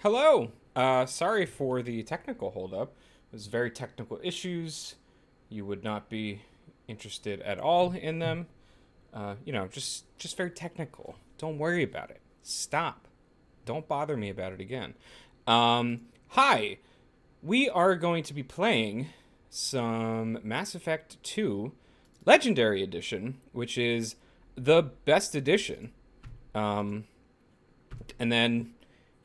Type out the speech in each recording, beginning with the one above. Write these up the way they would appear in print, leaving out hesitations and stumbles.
Hello. Sorry for the technical holdup. It was very technical issues. You would not be interested at all in them. Just very technical. Don't worry about it. Stop. Don't bother me about it again. Hi. We are going to be playing some Mass Effect 2 Legendary Edition, which is the best edition. Um, and then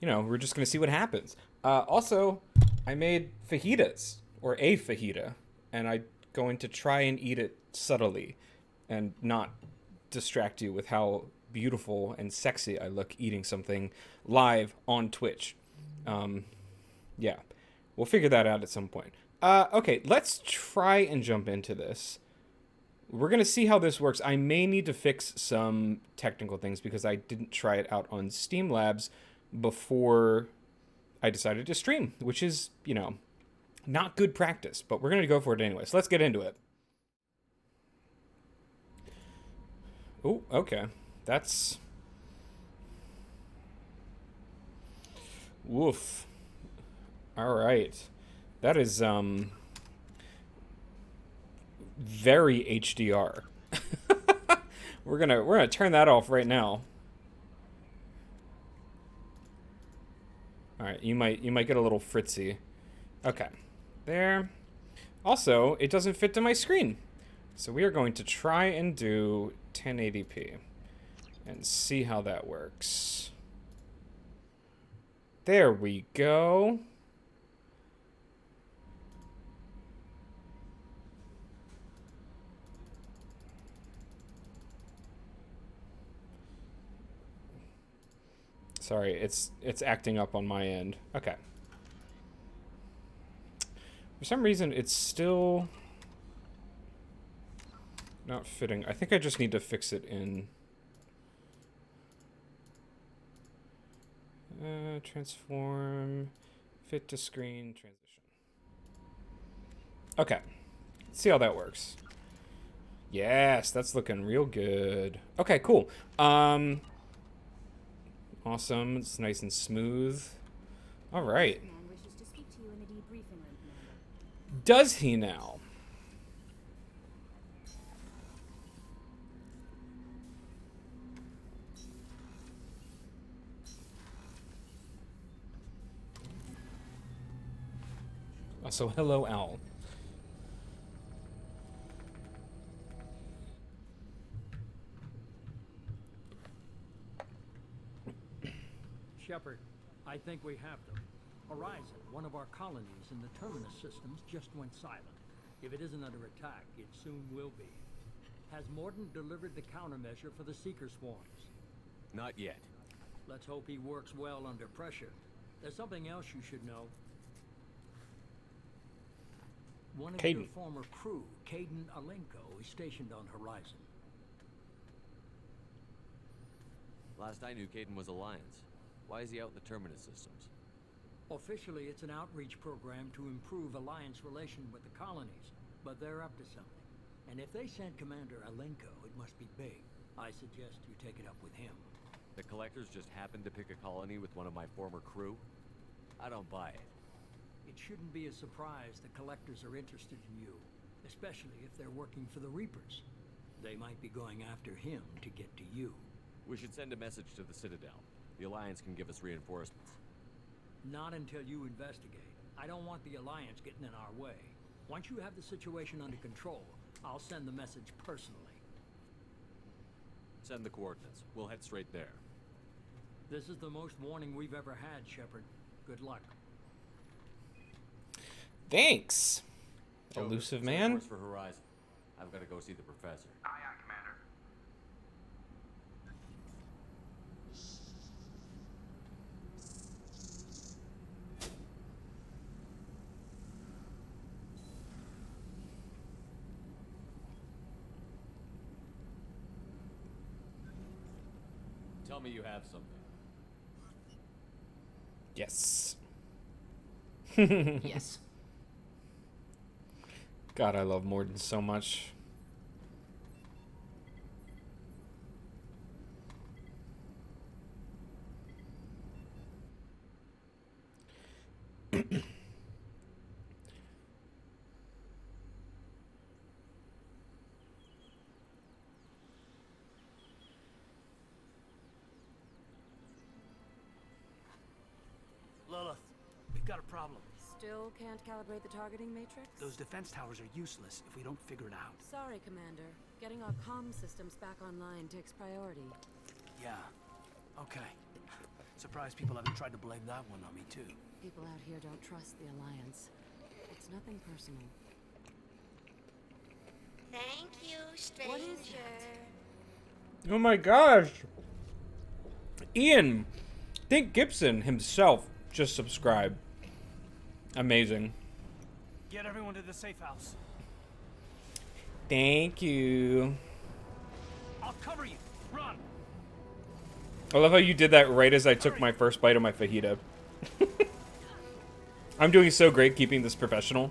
we're just gonna see what happens. Also, I made fajitas or a fajita, and I'm going to try and eat it subtly, and not distract you with how beautiful and sexy I look eating something live on Twitch. Um, yeah, we'll figure that out at some point. Okay, let's try and jump into this. We're going to see how this works. I may need to fix some technical things because I didn't try it out on Steam Labs before I decided to stream, which is, not good practice, but we're going to go for it anyway. So let's get into it. Oh, okay. That's... Woof. All right. That is, very HDR. We're gonna turn that off right now. All right, you might get a little fritzy. Okay, there. Also, it doesn't fit to my screen, so we are going to try and do 1080p and see how that works. There we go. Sorry, it's acting up on my end. Okay. For some reason, it's still not fitting. I think I just need to fix it in... transform, fit to screen, transition. Okay. Let's see how that works. Yes, that's looking real good. Okay, cool. Awesome. It's nice and smooth. All right. Does he now? Also, hello, Owl. Shepard, I think we have them. Horizon, one of our colonies in the terminus systems, just went silent. If it isn't under attack, it soon will be. Has Mordant delivered the countermeasure for the Seeker swarms? Not yet. Let's hope he works well under pressure. There's something else you should know. One of your former crew, Caden Alenko, is stationed on Horizon. Last I knew, Caden was Alliance. Why is he out in the terminus systems? Officially, it's an outreach program to improve Alliance relation with the colonies, but they're up to something. And if they sent Commander Alenko, it must be big. I suggest you take it up with him. The Collectors just happened to pick a colony with one of my former crew? I don't buy it. It shouldn't be a surprise the Collectors are interested in you, especially if they're working for the Reapers. They might be going after him to get to you. We should send a message to the Citadel. The Alliance can give us reinforcements. Not until you investigate. I don't want the Alliance getting in our way. Once you have the situation under control, I'll send the message personally. Send the coordinates. We'll head straight there. This is the most warning we've ever had, Shepard. Good luck. Thanks, Joe, elusive send man. course for Horizon. I've got to go see the professor. Aye, aye, Commander. Tell me you have something. Yes. Yes. God, I love Morden so much. got a problem. Still can't calibrate the targeting matrix? Those defense towers are useless if we don't figure it out. Sorry, Commander. Getting our comm systems back online takes priority. Yeah. Okay. Surprised people haven't tried to blame that one on me, too. People out here don't trust the Alliance. It's nothing personal. Thank you, stranger. What is that? Oh my gosh. Ian, think Gibson himself just subscribed. Amazing. Get everyone to the safe house. Thank you. I'll cover you. Run. I love how you did that right as I took my first bite of my fajita. I'm doing so great keeping this professional.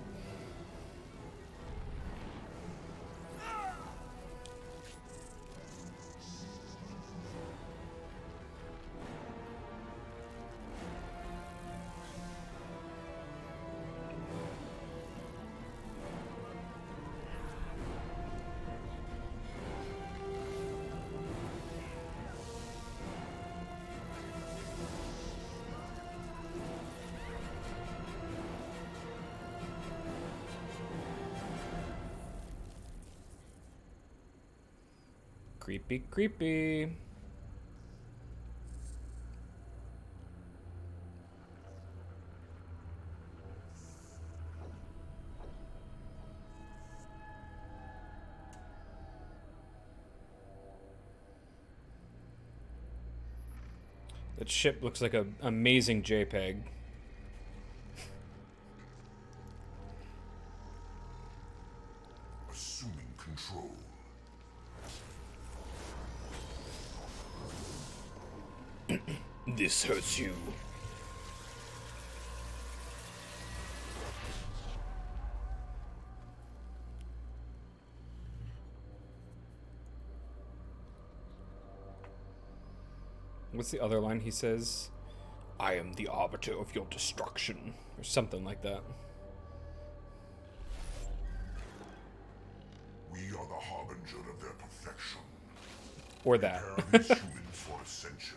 Creepy, creepy. That ship looks like an amazing JPEG. Assuming control. This hurts you. What's the other line he says? I am the arbiter of your destruction. Or something like that. We are the harbinger of their perfection. Or that. Prepare these humans for ascension.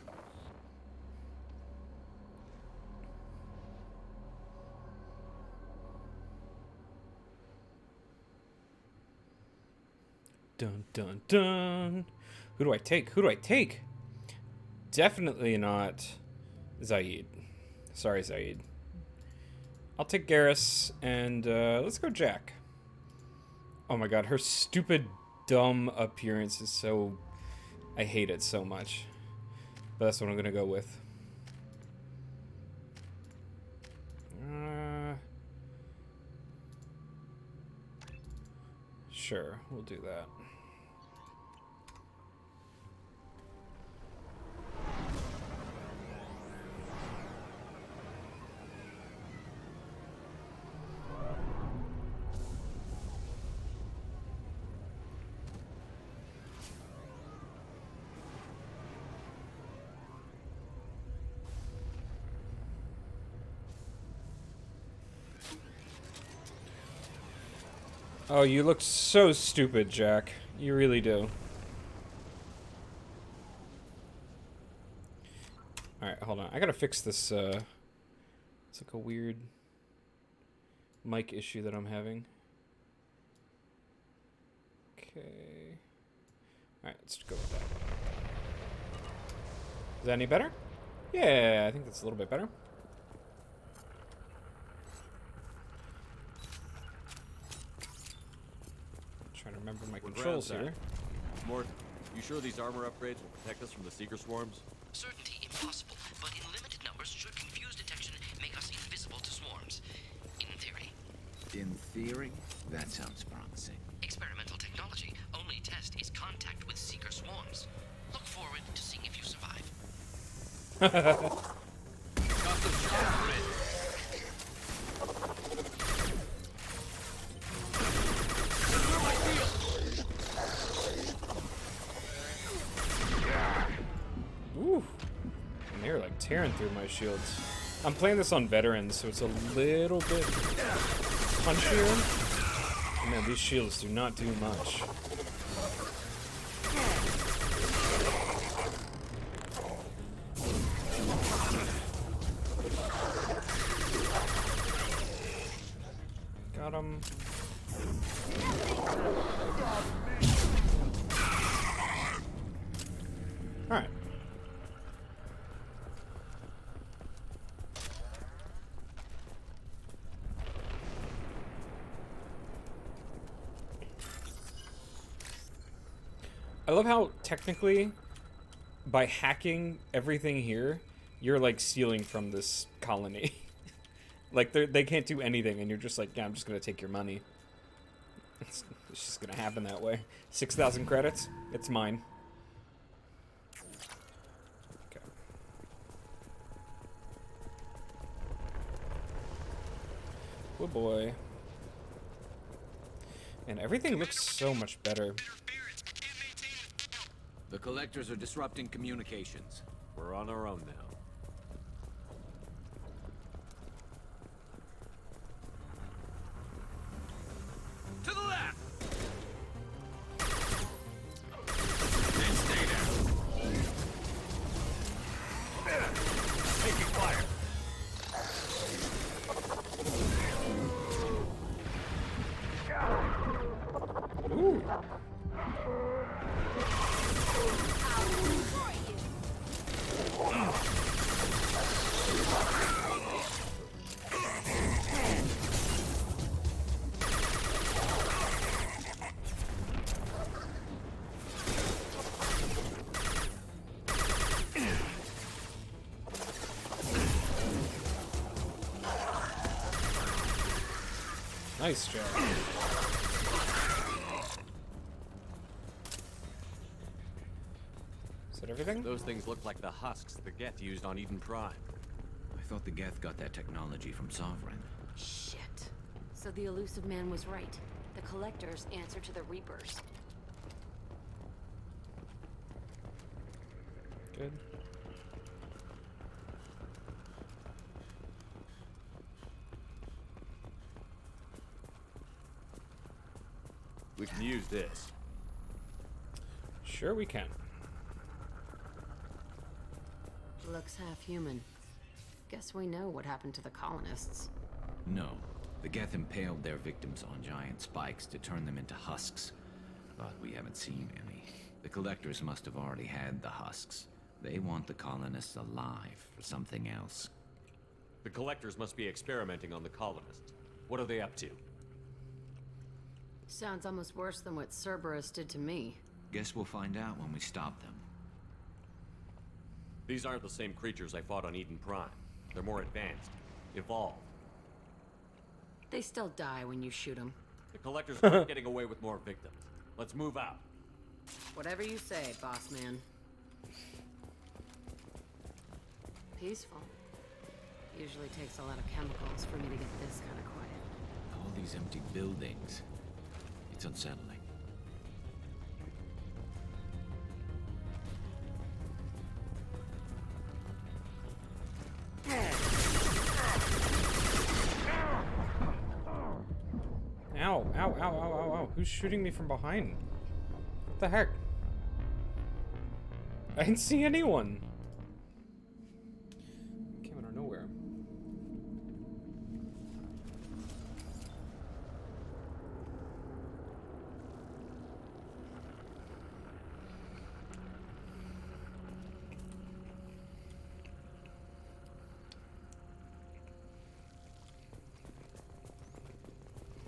Dun dun dun. Who do I take? Who do I take? Definitely not Zaid. Sorry, Zaid. I'll take Garrus, and let's go Jack. Oh my god, her stupid, dumb appearance is so... I hate it so much. But that's what I'm gonna go with. Sure, we'll do that. Oh, you look so stupid, Jack. You really do. Alright, hold on. I gotta fix this, it's like a weird mic issue that I'm having. Okay. Alright, let's go with that. Is that any better? Yeah, I think that's a little bit better. Trying to remember my controls here. Mort, you sure these armor upgrades will protect us from the Seeker swarms? Certainty impossible, but in limited numbers should confuse detection make us invisible to swarms. In theory. In theory, that sounds promising. Experimental technology. Only test is contact with Seeker swarms. Look forward to seeing if you survive. Ooh. And they're like tearing through my shields. I'm playing this on veterans, so it's a little bit punchier. Man, these shields do not do much. Got him. Alright. I love how technically, by hacking everything here, you're like stealing from this colony. Like they can't do anything, and you're just like, yeah, I'm just gonna take your money. It's just gonna happen that way. 6,000 credits, it's mine. Okay. Oh boy. And everything looks so much better. The collectors are disrupting communications. We're on our own now. To the left! Then stay there. Taking fire! Ooh. Nice job. Is that everything? Those things look like the husks the Geth used on Eden Prime. I thought the Geth got that technology from Sovereign. Shit. So the elusive man was right. The collectors answer to the Reapers. Good. We can use this. Sure we can. Looks half human. Guess we know what happened to the colonists. No. The Geth impaled their victims on giant spikes to turn them into husks. But we haven't seen any. The collectors must have already had the husks. They want the colonists alive for something else. The collectors must be experimenting on the colonists. What are they up to? Sounds almost worse than what Cerberus did to me. Guess we'll find out when we stop them. These aren't the same creatures I fought on Eden Prime. They're more advanced, evolved. They still die when you shoot them. The collectors aren't getting away with more victims. Let's move out. Whatever you say, boss man. Peaceful. Usually takes a lot of chemicals for me to get this kind of quiet. All these empty buildings. It's unsettling. Ow, ow, ow, ow, ow, ow. Who's shooting me from behind? What the heck? I didn't see anyone. Came out of nowhere.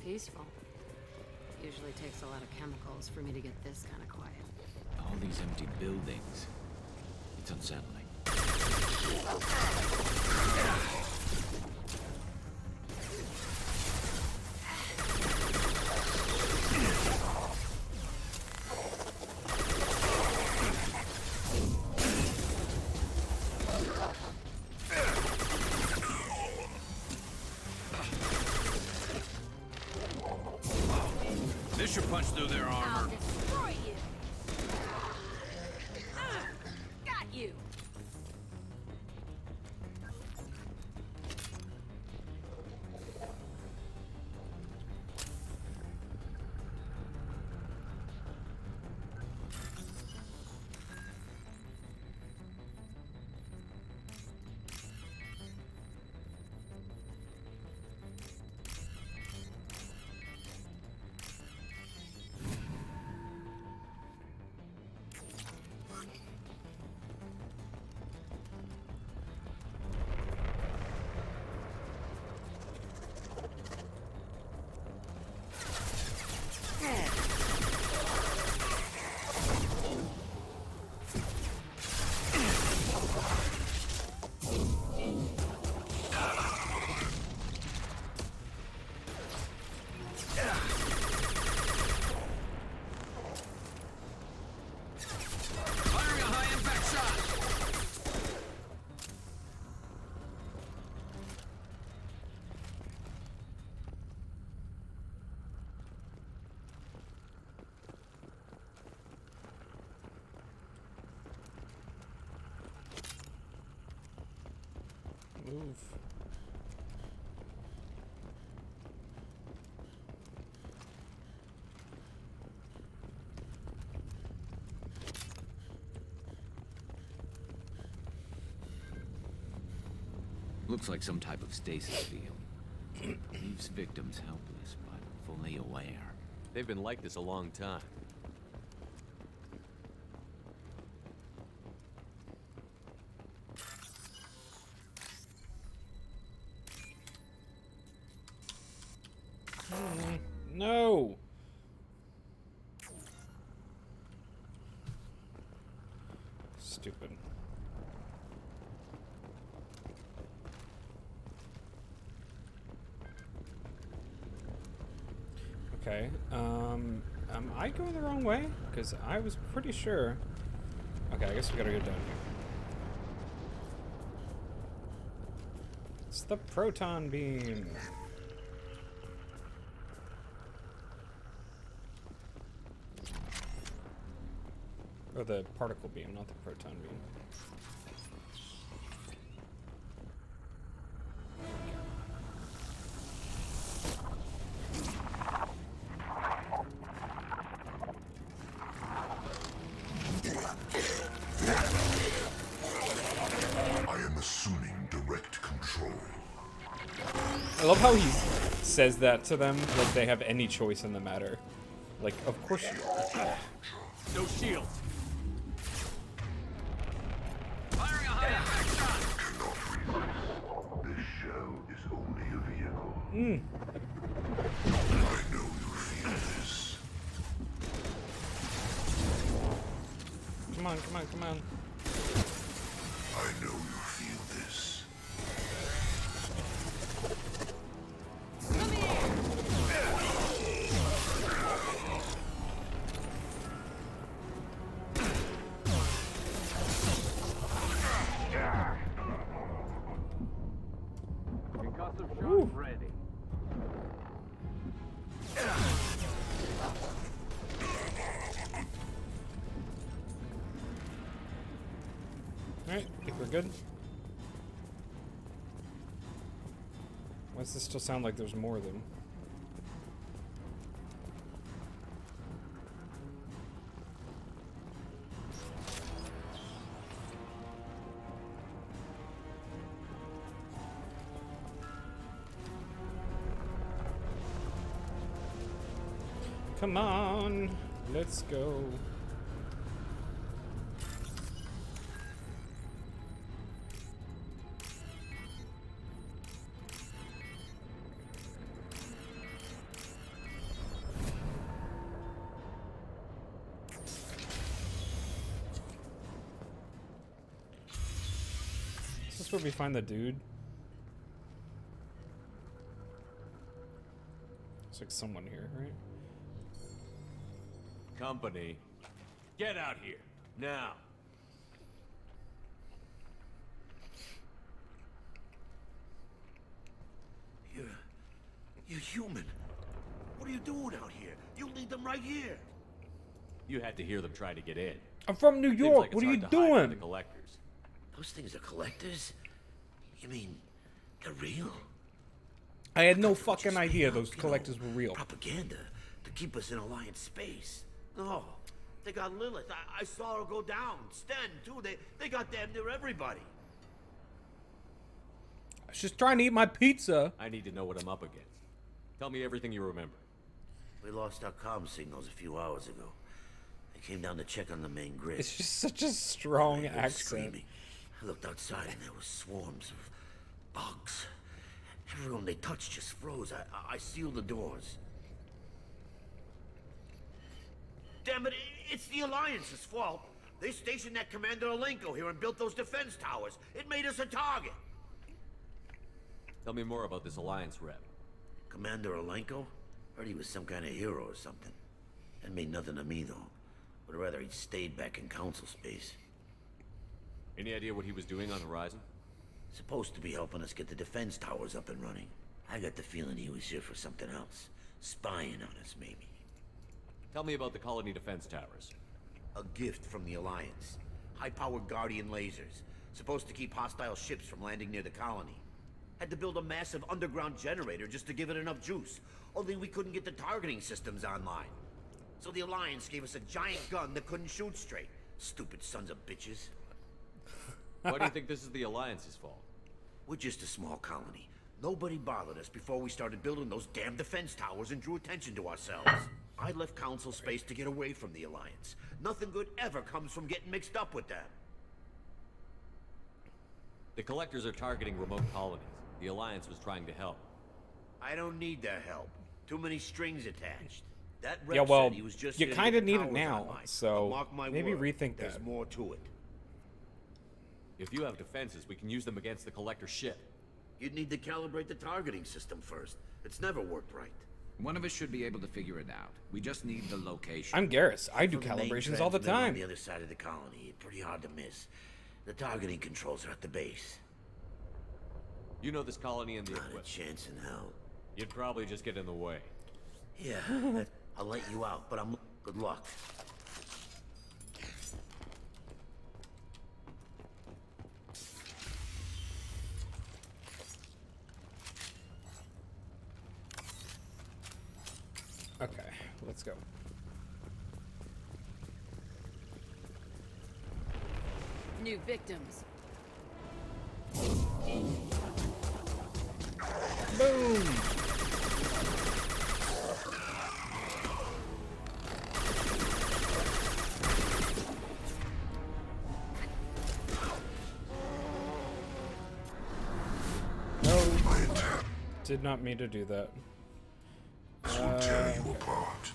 Peaceful. Usually takes a lot of chemicals for me to get this kind of quiet. All these empty buildings. It's unsettling. This should punch through their armor. I'll destroy you! Got you! Move. Looks like some type of stasis field. Leaves victims helpless, but fully aware. They've been like this a long time. No! Stupid. Okay, am I going the wrong way? Because I was pretty sure... Okay, I guess we gotta go down here. It's the proton beam. Or the particle beam, not the proton beam. I am assuming direct control. I love how he says that to them like they have any choice in the matter. Like, of course you are. No shield. This shell is only a vehicle. I know you feel this. Come on, come on, come on. I know you feel this. Concussive shot ready. Alright, think we're good. Why does this still sound like there's more of them? Come on, let's go. Is this where we find the dude? Looks like someone here, right? Company. Get out here. Now. You're human. What are you doing out here? You lead them right here. You had to hear them try to get in. I'm from New Seems York. like What it's are you hard to hide from doing? the collectors. Those things are collectors? You mean they're real? I had no Thought they were fucking just idea made up, those you know, collectors were real. Propaganda to keep us in Alliance space. No, they got Lilith. I saw her go down. Sten too. They got damn near everybody. I was just trying to eat my pizza. I need to know what I'm up against. Tell me everything you remember. We lost our comm signals a few hours ago. They came down to check on the main grid. It's just such a strong I heard accent. screaming. I looked outside and there were swarms of bugs. Everyone they touched just froze. I sealed the doors. Damn it, it's the Alliance's fault. They stationed that Commander Alenko here and built those defense towers. It made us a target. Tell me more about this Alliance rep. Commander Alenko? Heard he was some kind of hero or something. That made nothing to me, though. Would rather he'd stayed back in Council space. Any idea what he was doing on Horizon? Supposed to be helping us get the defense towers up and running. I got the feeling he was here for something else. Spying on us, maybe. Tell me about the colony defense towers. A gift from the Alliance. High-powered Guardian lasers. Supposed to keep hostile ships from landing near the colony. Had to build a massive underground generator just to give it enough juice. Only we couldn't get the targeting systems online. So the Alliance gave us a giant gun that couldn't shoot straight. Stupid sons of bitches. Why do you think this is the Alliance's fault? We're just a small colony. Nobody bothered us before we started building those damn defense towers and drew attention to ourselves. I left Council space to get away from the Alliance. Nothing good ever comes from getting mixed up with them. The Collectors are targeting remote colonies. The Alliance was trying to help. I don't need their help. Too many strings attached. That rep Yeah, well, said he was just you here to kind get of the need it towers now, online. But so mark my maybe word, rethink there's that. more to it. If you have defenses, we can use them against the Collector ship. You'd need to calibrate the targeting system first. It's never worked right. One of us should be able to figure it out. We just need the location. I'm Garrus. I do From the main calibrations all the transmitter on time. the other side of the colony, pretty hard to miss. The targeting controls are at the base. You know this colony and the Not a equipment. chance in hell. You'd probably just get in the way. Yeah, I'll let you out, but I'm... Good luck. Okay, let's go. New victims. Boom! No, did not mean to do that. Tear you apart.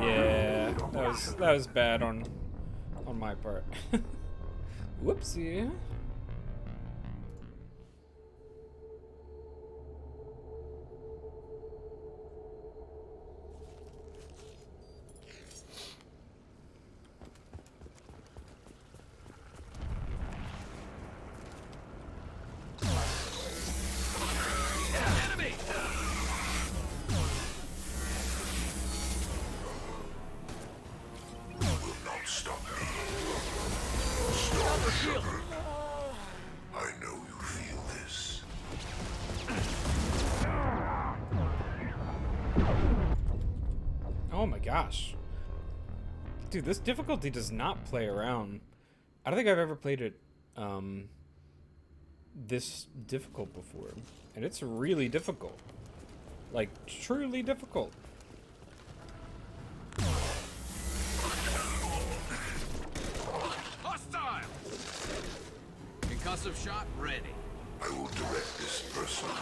Yeah, that was bad on my part. Whoopsie. Not stop me. Stop the Shepard. I know you feel this. Oh my gosh. Dude, this difficulty does not play around. I don't think I've ever played it this difficult before. And it's really difficult. Like, truly difficult. Hostile! Concussive shot ready. I will direct this personally.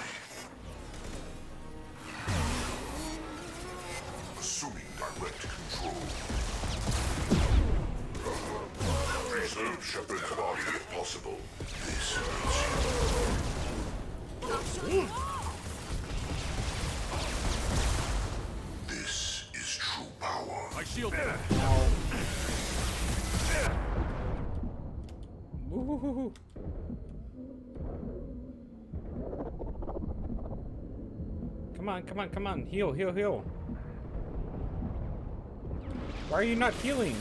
Assuming direct control. Preserve Shepard's body if possible. This hurts you. This is true power. My shield. Woo-hoo-hoo-hoo. Come on, come on, come on. Heal, heal, heal. Why are you not healing?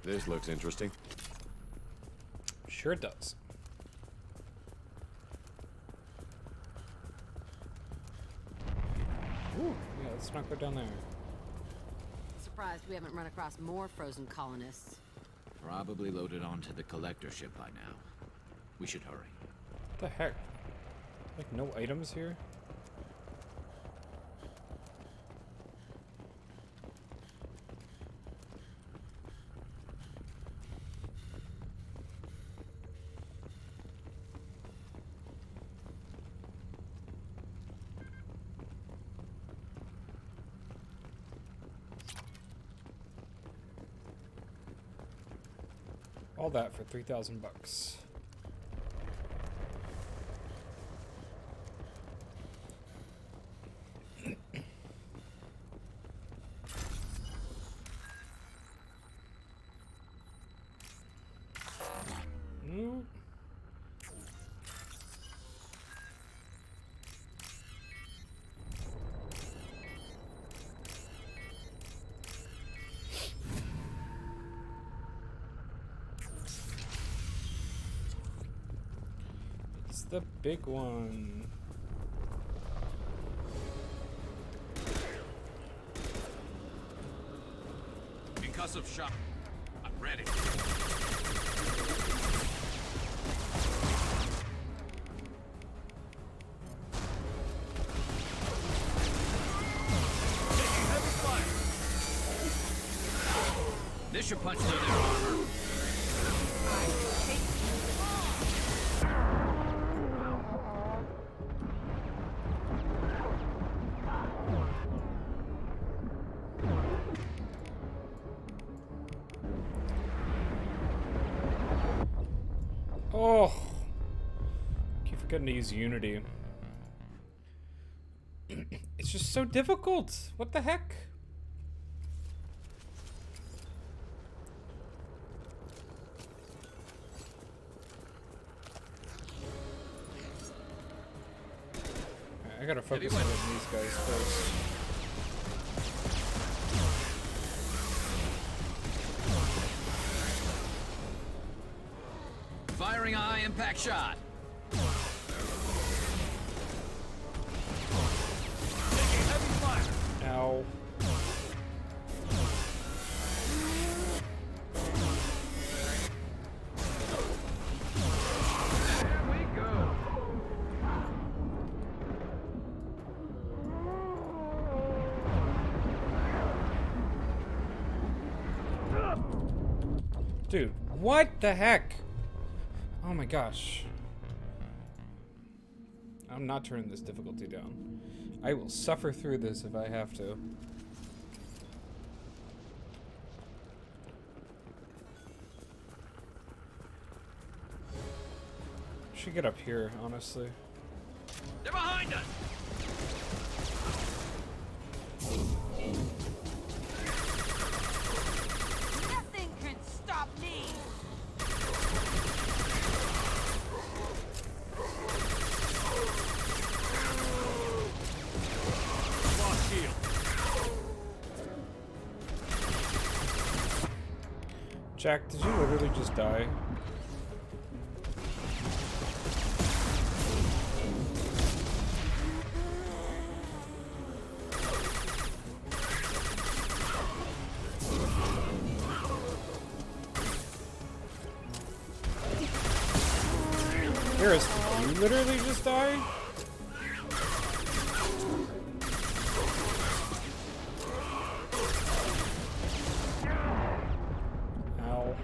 This looks interesting. Sure it does. Ooh, yeah, let's not go down there. Surprised we haven't run across more frozen colonists. Probably loaded onto the collector ship by now. We should hurry. What the heck? Like, no items here? All that for 3,000 bucks. Nope. It's the big one. Concussive shock. I'm ready. This should punch through their armor. Oh, keep forgetting to use Unity. It's just so difficult. What the heck? I gotta focus on getting these guys first. Firing a high impact shot. Taking heavy fire. Ow. There we go. Dude, what the heck? Oh my gosh. I'm not turning this difficulty down. I will suffer through this if I have to. Should get up here, honestly. They're behind us. Nothing can stop me. Lost shield. Jack, did you literally just die? Harris, did you literally just die? Ow.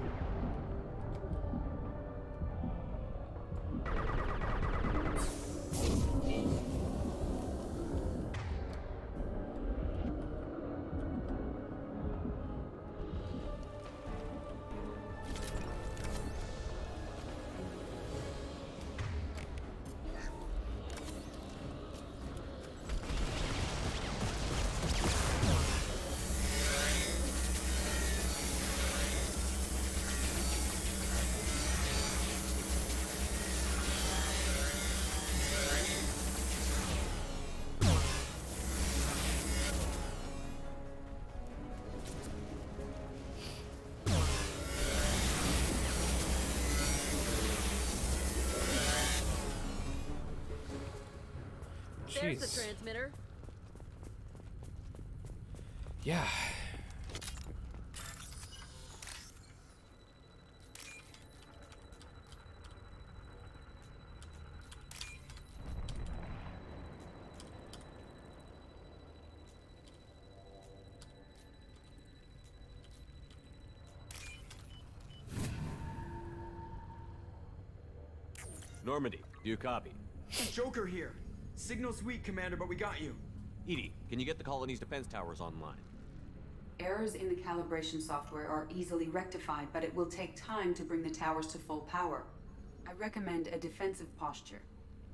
There's the Jeez. transmitter. Yeah. Normandy, do you copy? Joker here. Signal's weak, Commander, but we got you. Edie, can you get the colony's defense towers online? Errors in the calibration software are easily rectified, but it will take time to bring the towers to full power. I recommend a defensive posture.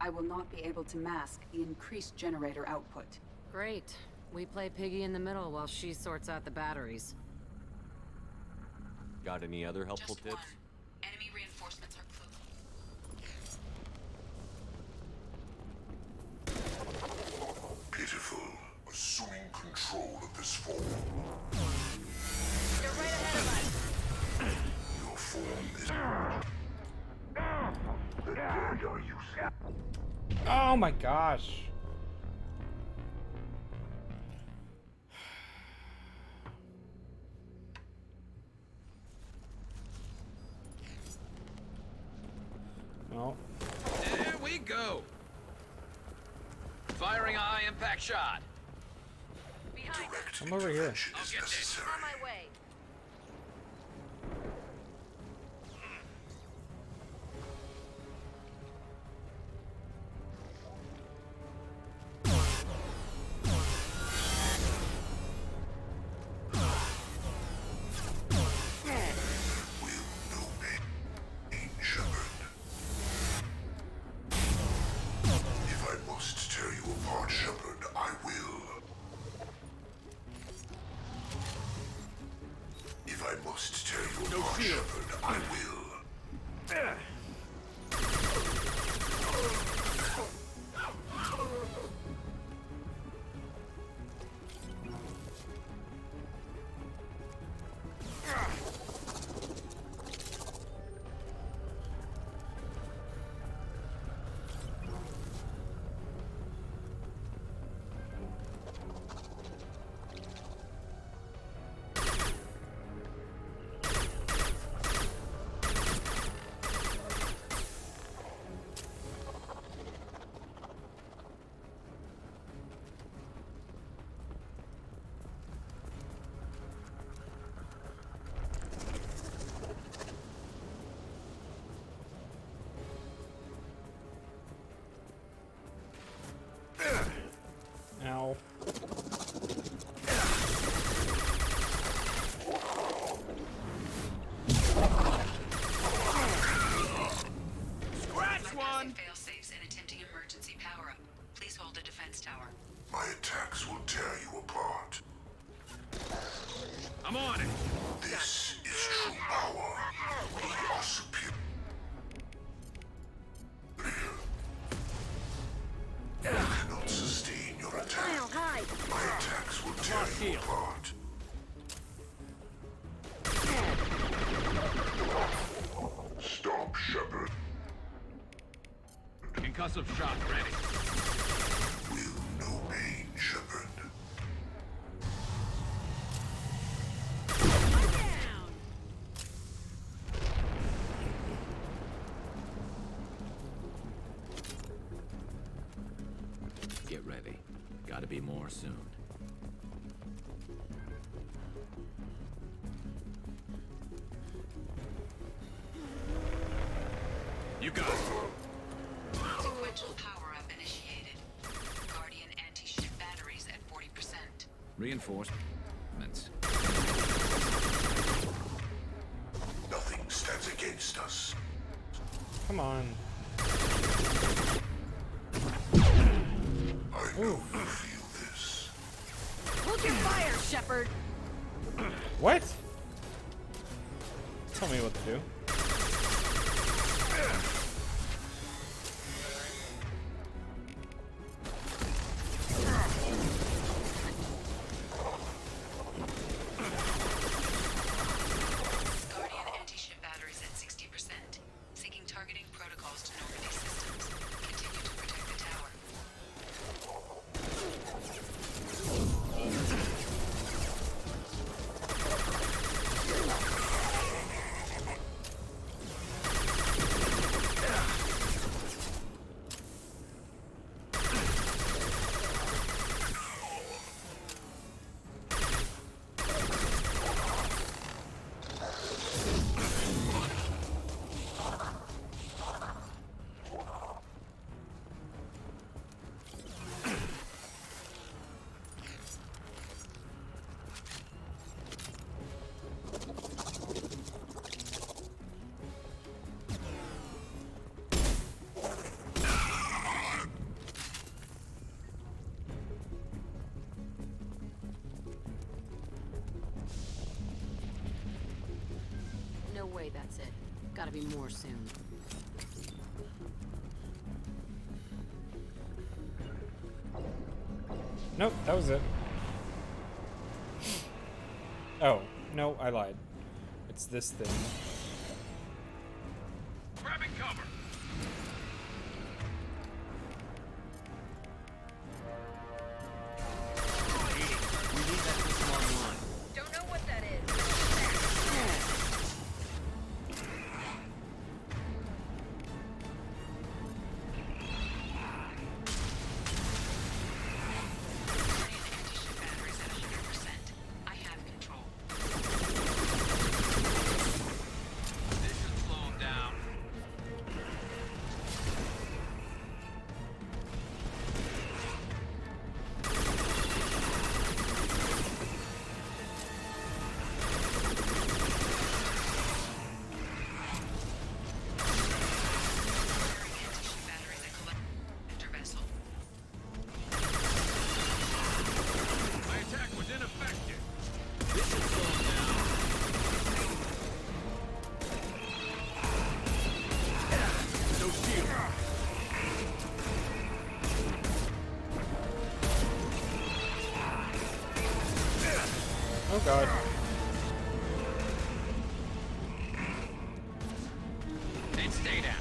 I will not be able to mask the increased generator output. Great. We play piggy in the middle while she sorts out the batteries. Got any other helpful Just tips? one. Enemy reinforcements are close. Pitiful. Assuming control of this form. You're right ahead of us. Your form is... The dead are useless. Oh my gosh. Well, There we go. Firing a high impact shot. Behind. Direct I'm over here. intervention is necessary. On my way. Will no pain, Shepard. If I must tear you apart, Shepard, I will. If I must tear you apart, Shepard, I will. ow. Scratch one! Fail safes and attempting emergency power up. Please hold a defense tower. My attacks will tear you apart. I'm on it. This is true power. We are superior. You cannot sustain your attack. Hide. My attacks will tear you apart. Stop, Shepard. Concussive shot ready. Will no pain, Shepard. Down. Get ready. Gotta be more soon. You got it. Sequential power-up initiated. Guardian anti-ship batteries at 40%. Reinforcements. Nothing stands against us. Come on. I know you feel this. Hold your fire, Shepard. What? Tell me what to do. Guardian anti-ship batteries at 60%. Seeking targeting protocols to Normandy systems. Continue to protect the tower. that's it. Gotta be more soon. Nope, that was it. Oh, no, I lied. It's this thing. Grabbing cover. We need that system online. Don't know what that is. Anti-ship batteries at 100%. I have control. This should slow him down. Anti-ship batteries at collector vessel. My attack was ineffective. This should slow him down. No shield. Oh god. And stay down.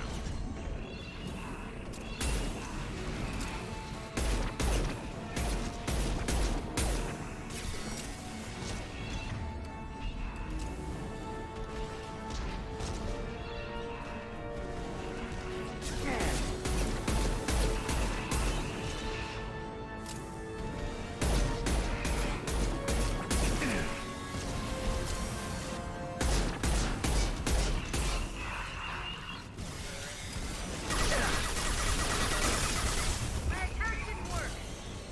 My attack didn't work.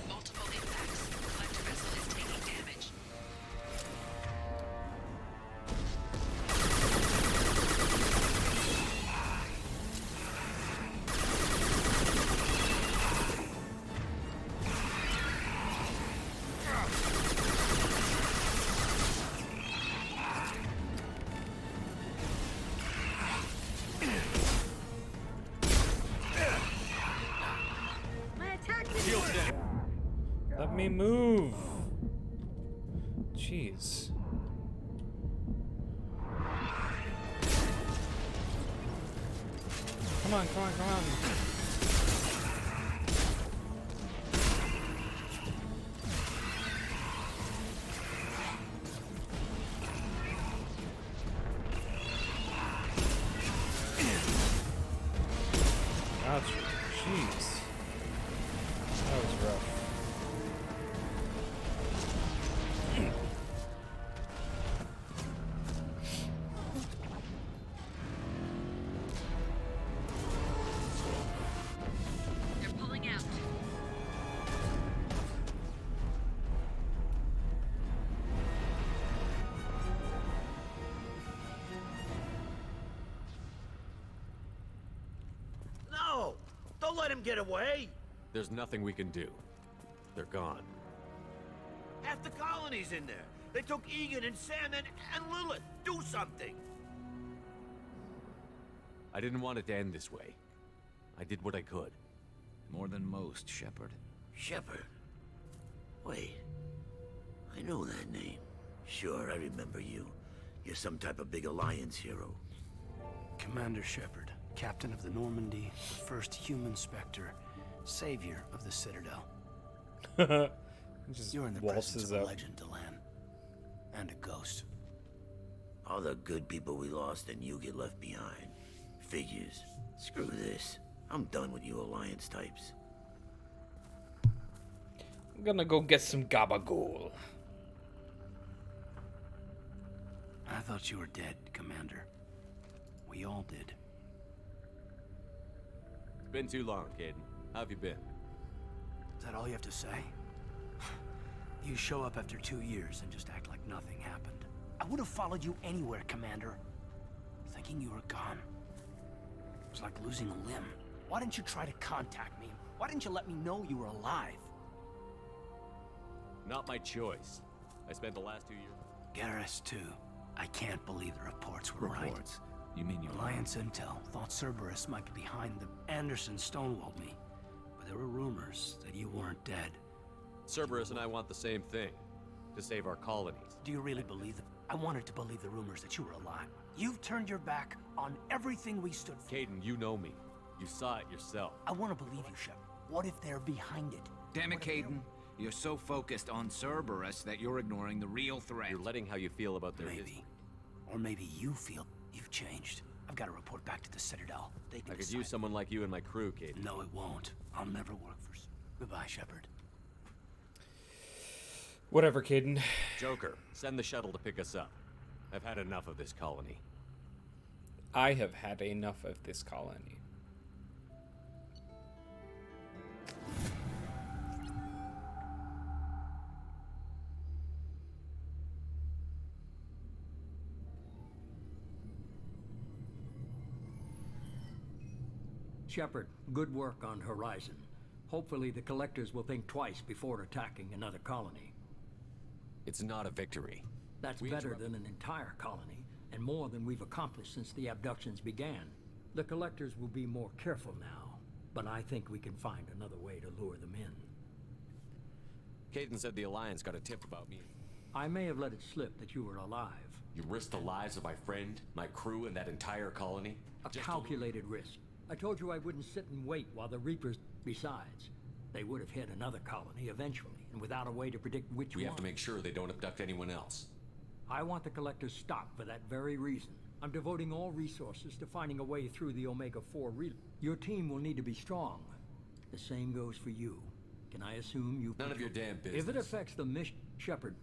Multiple impacts. Collector vessel is taking damage. My attack didn't Shield work. down. Let me move. Jeez. Come on, come on, come on. Ouch. Jeez. That was rough. They're pulling out. No! Don't let him get away! There's nothing we can do. They're gone. Half the colony's in there. They took Egan and Sam and Lilith. Do something! I didn't want it to end this way. I did what I could. More than most, Shepard. Shepard. Wait. I know that name. Sure, I remember you. You're some type of big Alliance hero. Commander Shepard, captain of the Normandy, the first human Spectre, savior of the Citadel. Just You're in the presence waltzes of a up. legend, Delan. And a ghost. All the good people we lost and you get left behind. Figures. Screw this. I'm done with you Alliance types. I'm gonna go get some gabagool. I thought you were dead, Commander. We all did. It's been too long, Caden. How have you been? Is that all you have to say? You show up after 2 years and just act like nothing happened. I would have followed you anywhere, Commander. Thinking you were gone. It was like losing a limb. Why didn't you try to contact me? Why didn't you let me know you were alive? Not my choice. I spent the last 2 years... Garrus, too. I can't believe the reports were right. Reports. You mean you... Alliance intel thought Cerberus might be behind the Anderson stonewalled me. But there were rumors that you weren't dead. Cerberus and I want the same thing. To save our colonies. Do you really believe it? I wanted to believe the rumors that you were alive. You've turned your back on everything we stood for. Caden, you know me. You saw it yourself. I want to believe you, Shepard. What if they're behind it? Damn it, Caden. You're so focused on Cerberus that you're ignoring the real threat. You're letting how you feel about their Maybe. Or maybe you feel you've changed. I've got to report back to the Citadel. They can I could decide. use someone like you in my crew, Caden. No, it won't. I'll never work for... Goodbye, Shepard. Whatever, Caden. Joker, send the shuttle to pick us up. I've had enough of this colony. I have had enough of this colony. Shepard, good work on Horizon. Hopefully the Collectors will think twice before attacking another colony. It's not a victory. That's better than an entire colony, and more than we've accomplished since the abductions began. The Collectors will be more careful now, but I think we can find another way to lure them in. Caden said the Alliance got a tip about me. I may have let it slip that you were alive. You risked the lives of my friend, my crew, and that entire colony? A calculated risk. I told you I wouldn't sit and wait while the Reapers... Besides, they would have hit another colony eventually, and without a way to predict which one. We have to make sure they don't abduct anyone else. I want the Collectors stopped for that very reason. I'm devoting all resources to finding a way through the Omega-4 relay. Your team will need to be strong. The same goes for you. Can I assume you... None of your damn business. If it affects the mission, Shepard,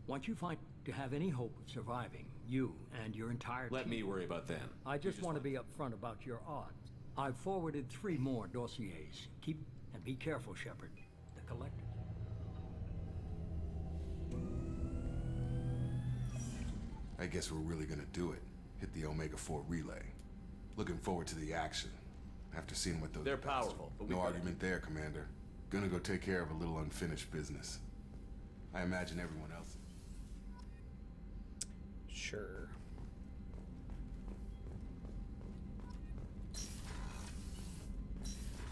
once you find to have any hope of surviving, you and your entire team... Let me worry about them. I just want to be upfront about your odds. I've forwarded 3 more dossiers. Keep and be careful, Shepard. The Collectors. I guess we're really gonna do it. Hit the Omega-4 relay. Looking forward to the action. After seeing what those... They're powerful, but no argument there, Commander. Gonna go take care of a little unfinished business. I imagine everyone else... Sure.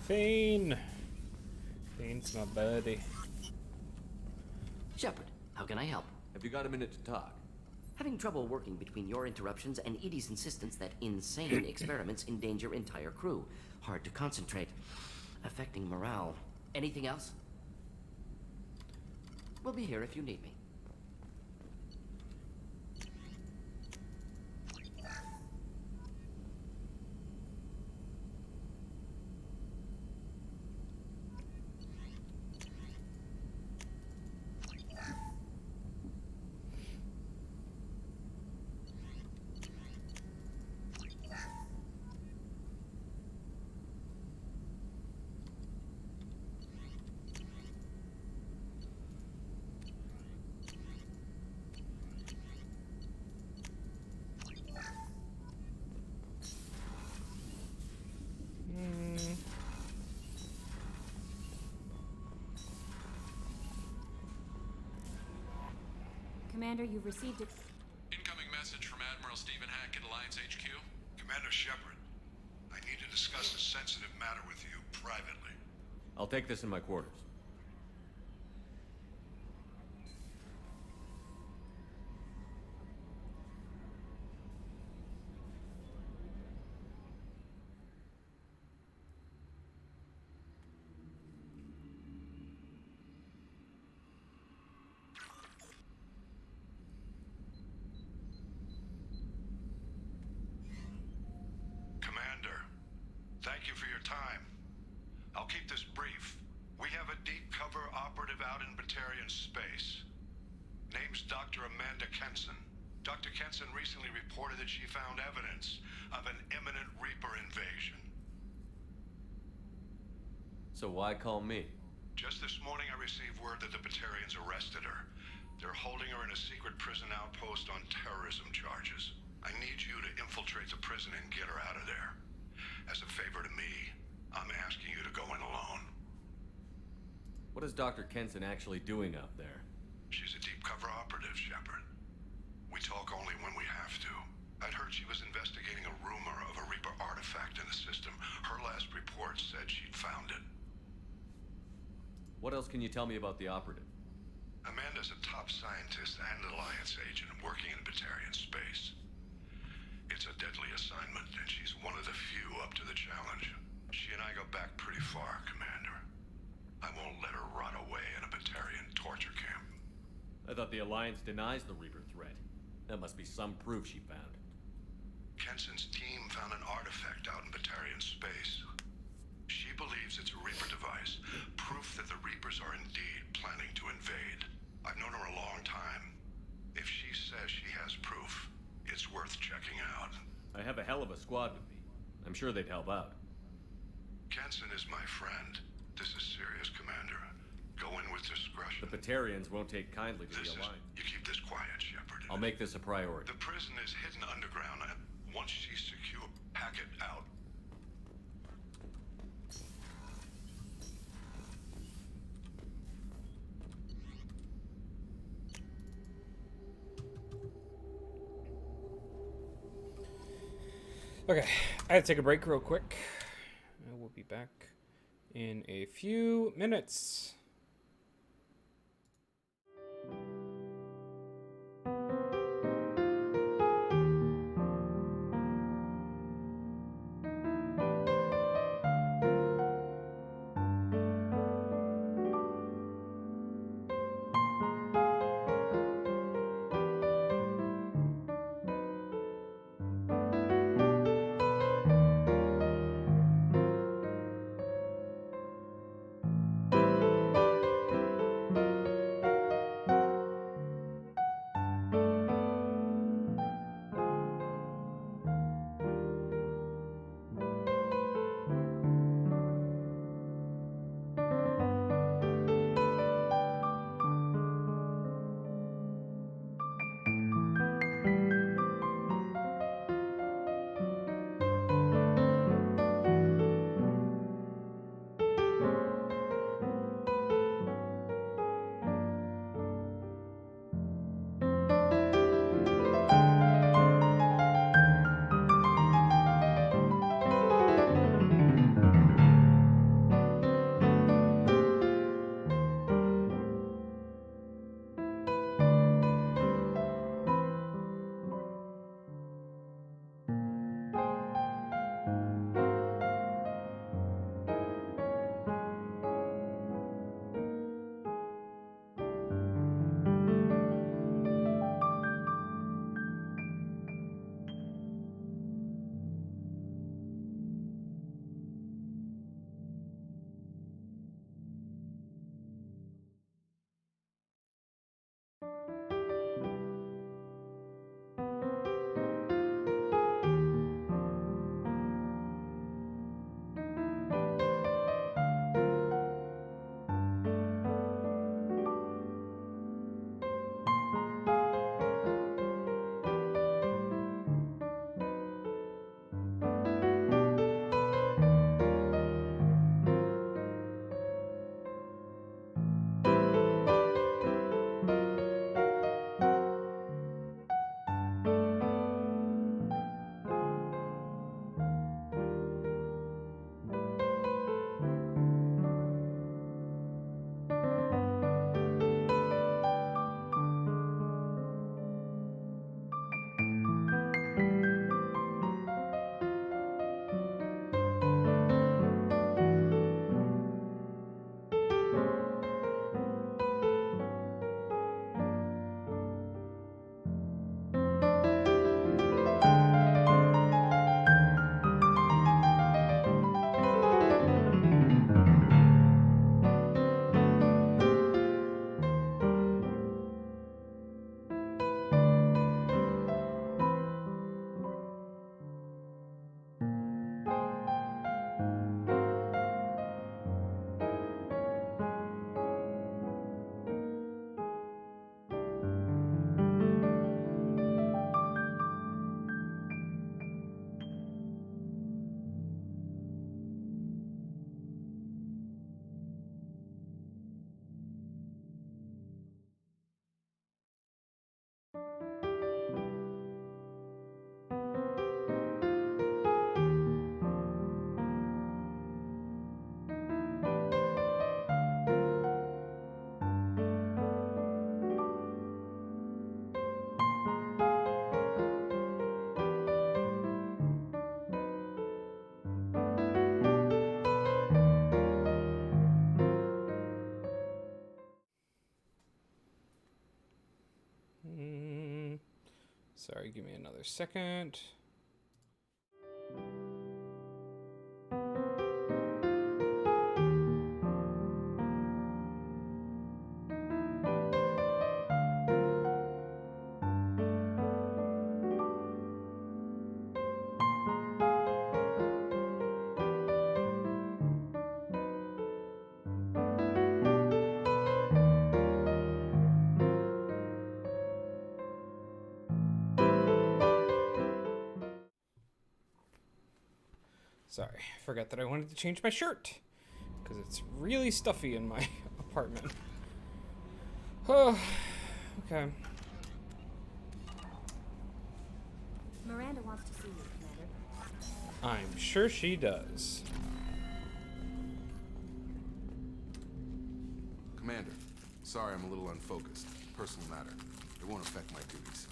Thane! Thane's my buddy. Shepard, how can I help? Have you got a minute to talk? Having trouble working between your interruptions and Edie's insistence that insane experiments endanger entire crew. Hard to concentrate. Affecting morale. Anything else? We'll be here if you need me. Commander, you've received a... Incoming message from Admiral Stephen Hackett, Alliance HQ. Commander Shepard, I need to discuss a sensitive matter with you privately. I'll take this in my quarters. Commander, thank you for your time. I'll keep this brief. We have a deep cover operative out in Batarian space. Name's Dr. Amanda Kenson. Dr. Kenson recently reported that she found evidence of an imminent Reaper invasion. So why call me? Just this morning I received word that the Batarians arrested her. They're holding her in a secret prison outpost on terrorism charges. I need you to infiltrate the prison and get her out of there. As a favor to me, I'm asking you to go in alone. What is Dr. Kenson actually doing out there? She's a deep cover operative, Shepard. We talk only when we have to. I'd heard she was investigating a rumor of a Reaper artifact in the system. Her last report said she'd found it. What else can you tell me about the operative? Amanda's a top scientist and Alliance agent working in Batarian space. It's a deadly assignment, and she's one of the few up to the challenge. She and I go back pretty far, Commander. I won't let her rot away in a Batarian torture camp. I thought the Alliance denies the Reaper threat. That must be some proof she found. Kenson's team found an artifact out in Batarian space. She believes it's a Reaper device, proof that the Reapers are indeed planning to invade. I've known her a long time. If she says she has proof, it's worth checking out. I have a hell of a squad with me. I'm sure they'd help out. Kenson is my friend. This is serious, Commander. Go in with discretion. The Batarians won't take kindly to the Alliance. You keep this quiet, Shepard. I'll make this a priority. The prison is hidden underground. Once she's secure, hack it out. Okay, I had to take a break real quick. I will be back in a few minutes. Sorry, give me another second. Sorry, I forgot that I wanted to change my shirt because it's really stuffy in my apartment. Oh, okay. Miranda wants to see you, Commander. I'm sure she does. Commander, sorry I'm a little unfocused. Personal matter. It won't affect my duties.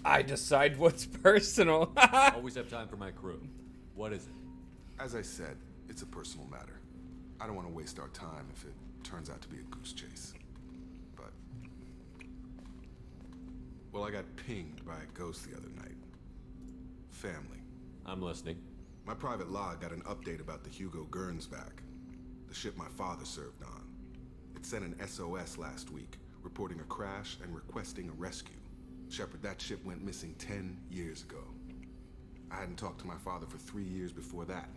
I decide what's personal. Always have time for my crew. What is it? As I said, it's a personal matter. I don't want to waste our time if it turns out to be a goose chase. But... well, I got pinged by a ghost the other night. Family. I'm listening. My private log got an update about the Hugo Gernsback, the ship my father served on. It sent an SOS last week, reporting a crash and requesting a rescue. Shepard, that ship went missing 10 years ago. I hadn't talked to my father for 3 years before that.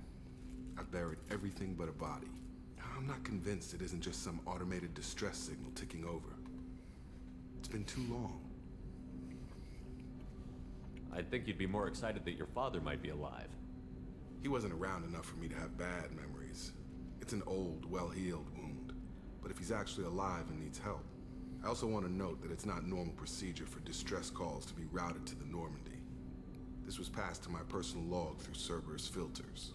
I buried everything but a body. I'm not convinced it isn't just some automated distress signal ticking over. It's been too long. I'd think you'd be more excited that your father might be alive. He wasn't around enough for me to have bad memories. It's an old, well-healed wound. But if he's actually alive and needs help, I also want to note that it's not normal procedure for distress calls to be routed to the Normandy. This was passed to my personal log through Cerberus filters.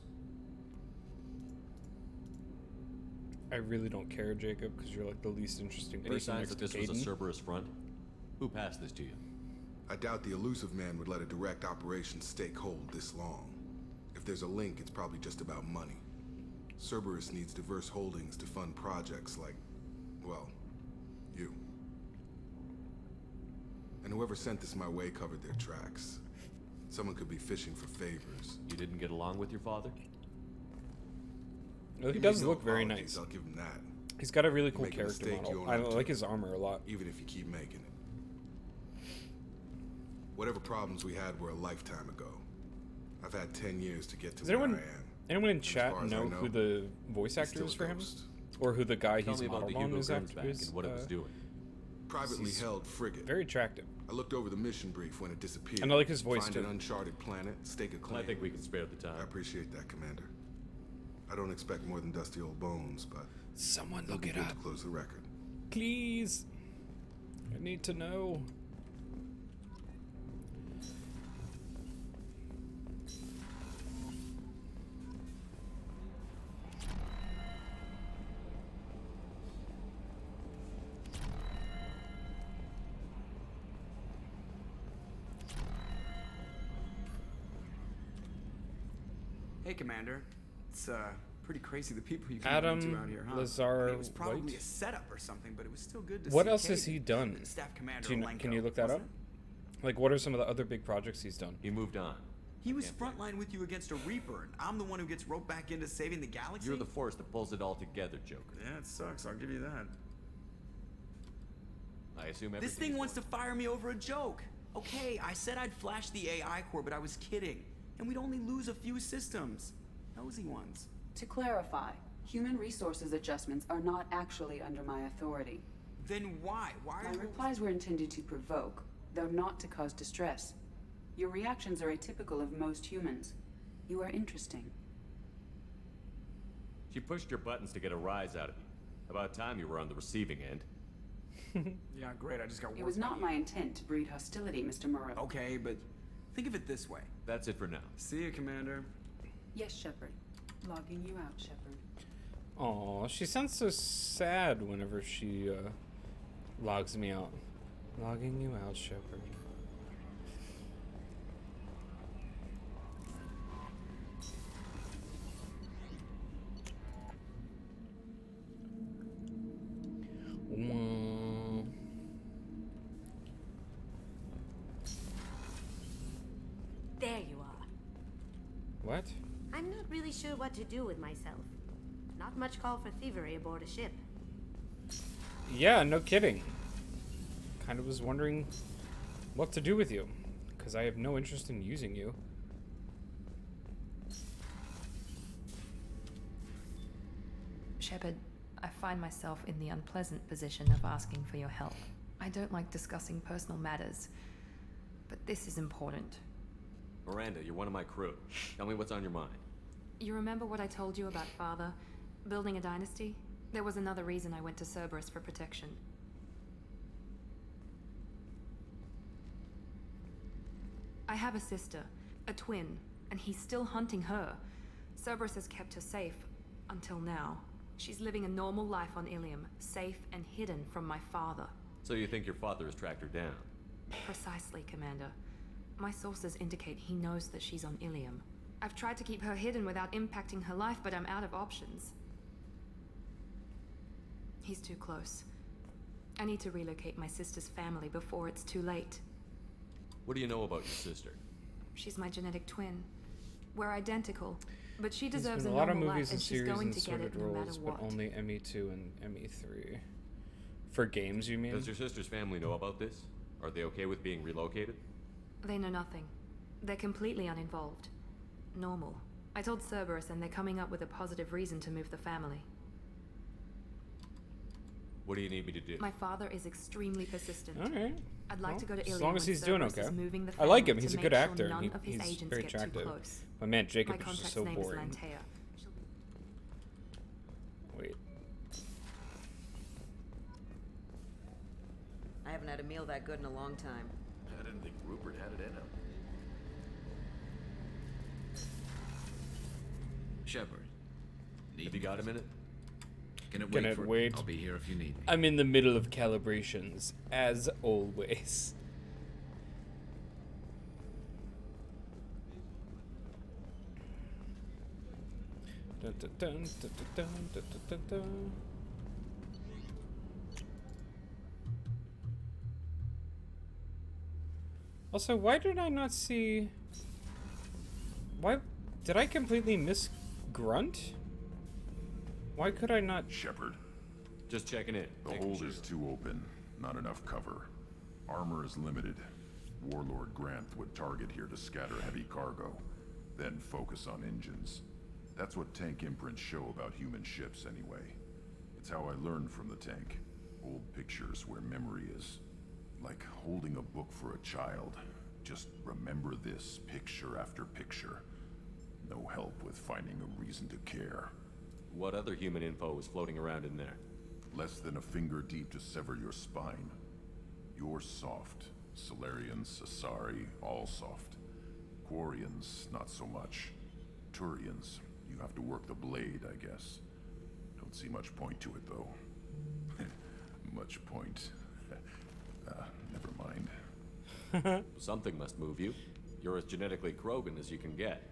I really don't care, Jacob, because you're like the least interesting Any person signs next that to this was a Caden. Cerberus front? Who passed this to you? I doubt the elusive man would let a direct operation stake hold this long. If there's a link, it's probably just about money. Cerberus needs diverse holdings to fund projects like, well, you. And whoever sent this my way covered their tracks. Someone could be fishing for favors. You didn't get along with your father? Well, he He does made no look very apologies, nice. I'll give him that. He's got a really You cool make a character mistake, you model. own I up to like it, his armor a lot. even if you keep making it. Whatever problems we had were a lifetime ago. I've had 10 years to get to Does where I anyone am. in And as chat far as I know who the voice he's actor still is a for him? ghost. Or who the guy Tell he's me about the modeled on Hugo is after Gernsback is? and what it was doing. Privately he's held frigate. Very attractive. I looked over the mission brief when it disappeared. And I like his voice, Find too. an uncharted planet, stake a claim. I think we can spare the time. I appreciate that, Commander. I don't expect more than dusty old bones, but Someone it'll look be it good up. to close the record. Please. I need to know. Hey, Commander. It's pretty crazy the people you can run Adam into out here, huh? Lazar It was probably White? a setup or something, but it was still good to What see else has Caden, he done? the Staff Commander Do you can you Alenko, look that up? wasn't Like, what are some of the other big projects he's done? He moved on. it? He was frontline with you against a Reaper, and I'm the one who gets roped back into saving the galaxy? You're the force that pulls it all together, Joker. Yeah, it sucks. I'll give you that. I assume This everything thing is wants to fire me over a joke. Okay, I said I'd flash the AI core, but I was kidding. And we'd only lose a few systems. Nosy ones. To clarify, human resources adjustments are not actually under my authority. Then why? Why My are you... replies were intended to provoke, though not to cause distress. Your reactions are atypical of most humans. You are interesting. She pushed your buttons to get a rise out of you. About time you were on the receiving end. Yeah, great. I just got It was not my intent to breed hostility, Mr. Morrow. Okay, but think of it this way. That's it for now. See you, Commander. Yes, Shepard. Logging you out, Shepard. Aw, she sounds so sad whenever she logs me out. Logging you out, Shepard. really sure what to do with myself. Not much call for thievery aboard a ship. Yeah, no kidding. Kind of was wondering what to do with you, because I have no interest in using you. Shepard, I find myself in the unpleasant position of asking for your help. I don't like discussing personal matters, but this is important. Miranda, you're one of my crew. Tell me what's on your mind. You remember what I told you about Father? Building a dynasty? There was another reason I went to Cerberus for protection. I have a sister, a twin, and he's still hunting her. Cerberus has kept her safe, until now. She's living a normal life on Ilium, safe and hidden from my father. So you think your father has tracked her down? Precisely, Commander. My sources indicate he knows that she's on Ilium. I've tried to keep her hidden without impacting her life, but I'm out of options. He's too close. I need to relocate my sister's family before it's too late. What do you know about your sister? She's my genetic twin. We're identical, but she There's deserves been a a lot of normal movies life, and and she's series going and to get sorted it no matter roles, what. but only ME2 and ME3. For games, you mean? Does your sister's family know about this? Are they okay with being relocated? They know nothing. They're completely uninvolved. Normal. I told Cerberus, and they're coming up with a positive reason to move the family. What do you need me to do? My father is extremely persistent. Alright. I'd like Well, to go to Ilium as long as when he's doing Cerberus is okay. moving the I like him. family He's to a good make actor. sure none And of his he's agents very get too attractive. close. My man Jacob My is just contact's so name is boring. Lantea. Wait. I haven't had a meal that good in a long time. I didn't think Rupert had it in him. Shepard. Have you got a minute? Can it wait? I'll be here if you need me. I'm in the middle of calibrations, as always. Dun, dun, dun, dun, dun, dun, dun, dun, dun. Also, why did I not see... Why... Did I completely miss Grunt? Why could I not... Shepard. Just checking in. The hold is too open. Not enough cover. Armor is limited. Warlord Grant would target here to scatter heavy cargo, then focus on engines. That's what tank imprints show about human ships anyway. It's how I learned from the tank. Old pictures where memory is. Like holding a book for a child. Just remember this picture after picture. No help with finding a reason to care. What other human info was floating around in there? Less than a finger deep to sever your spine. You're soft. Solarians, Asari, all soft. Quarians, not so much. Turians, you have to work the blade, I guess. Don't see much point to it, though. Much point. Never mind. Something must move you. You're as genetically Krogan as you can get.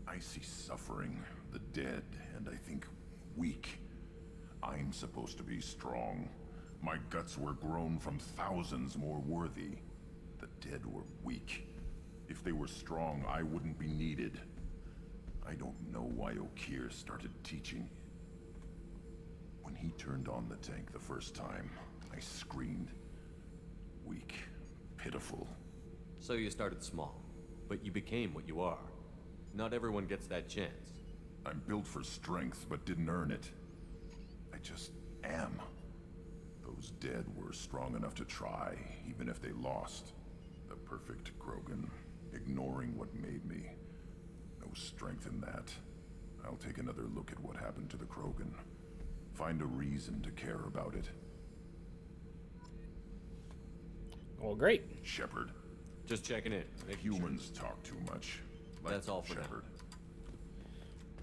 I see suffering, the dead, and I think weak. I'm supposed to be strong. My guts were grown from thousands more worthy. The dead were weak. If they were strong, I wouldn't be needed. I don't know why Okeer started teaching. When he turned on the tank the first time, I screamed. Weak. Pitiful. So you started small, but you became what you are. Not everyone gets that chance. I'm built for strength, but didn't earn it. I just am. Those dead were strong enough to try, even if they lost. The perfect Krogan, ignoring what made me. No strength in that. I'll take another look at what happened to the Krogan. Find a reason to care about it. Well, great. Shepard. Just checking in. Humans talk too much. Like That's all for Shepard.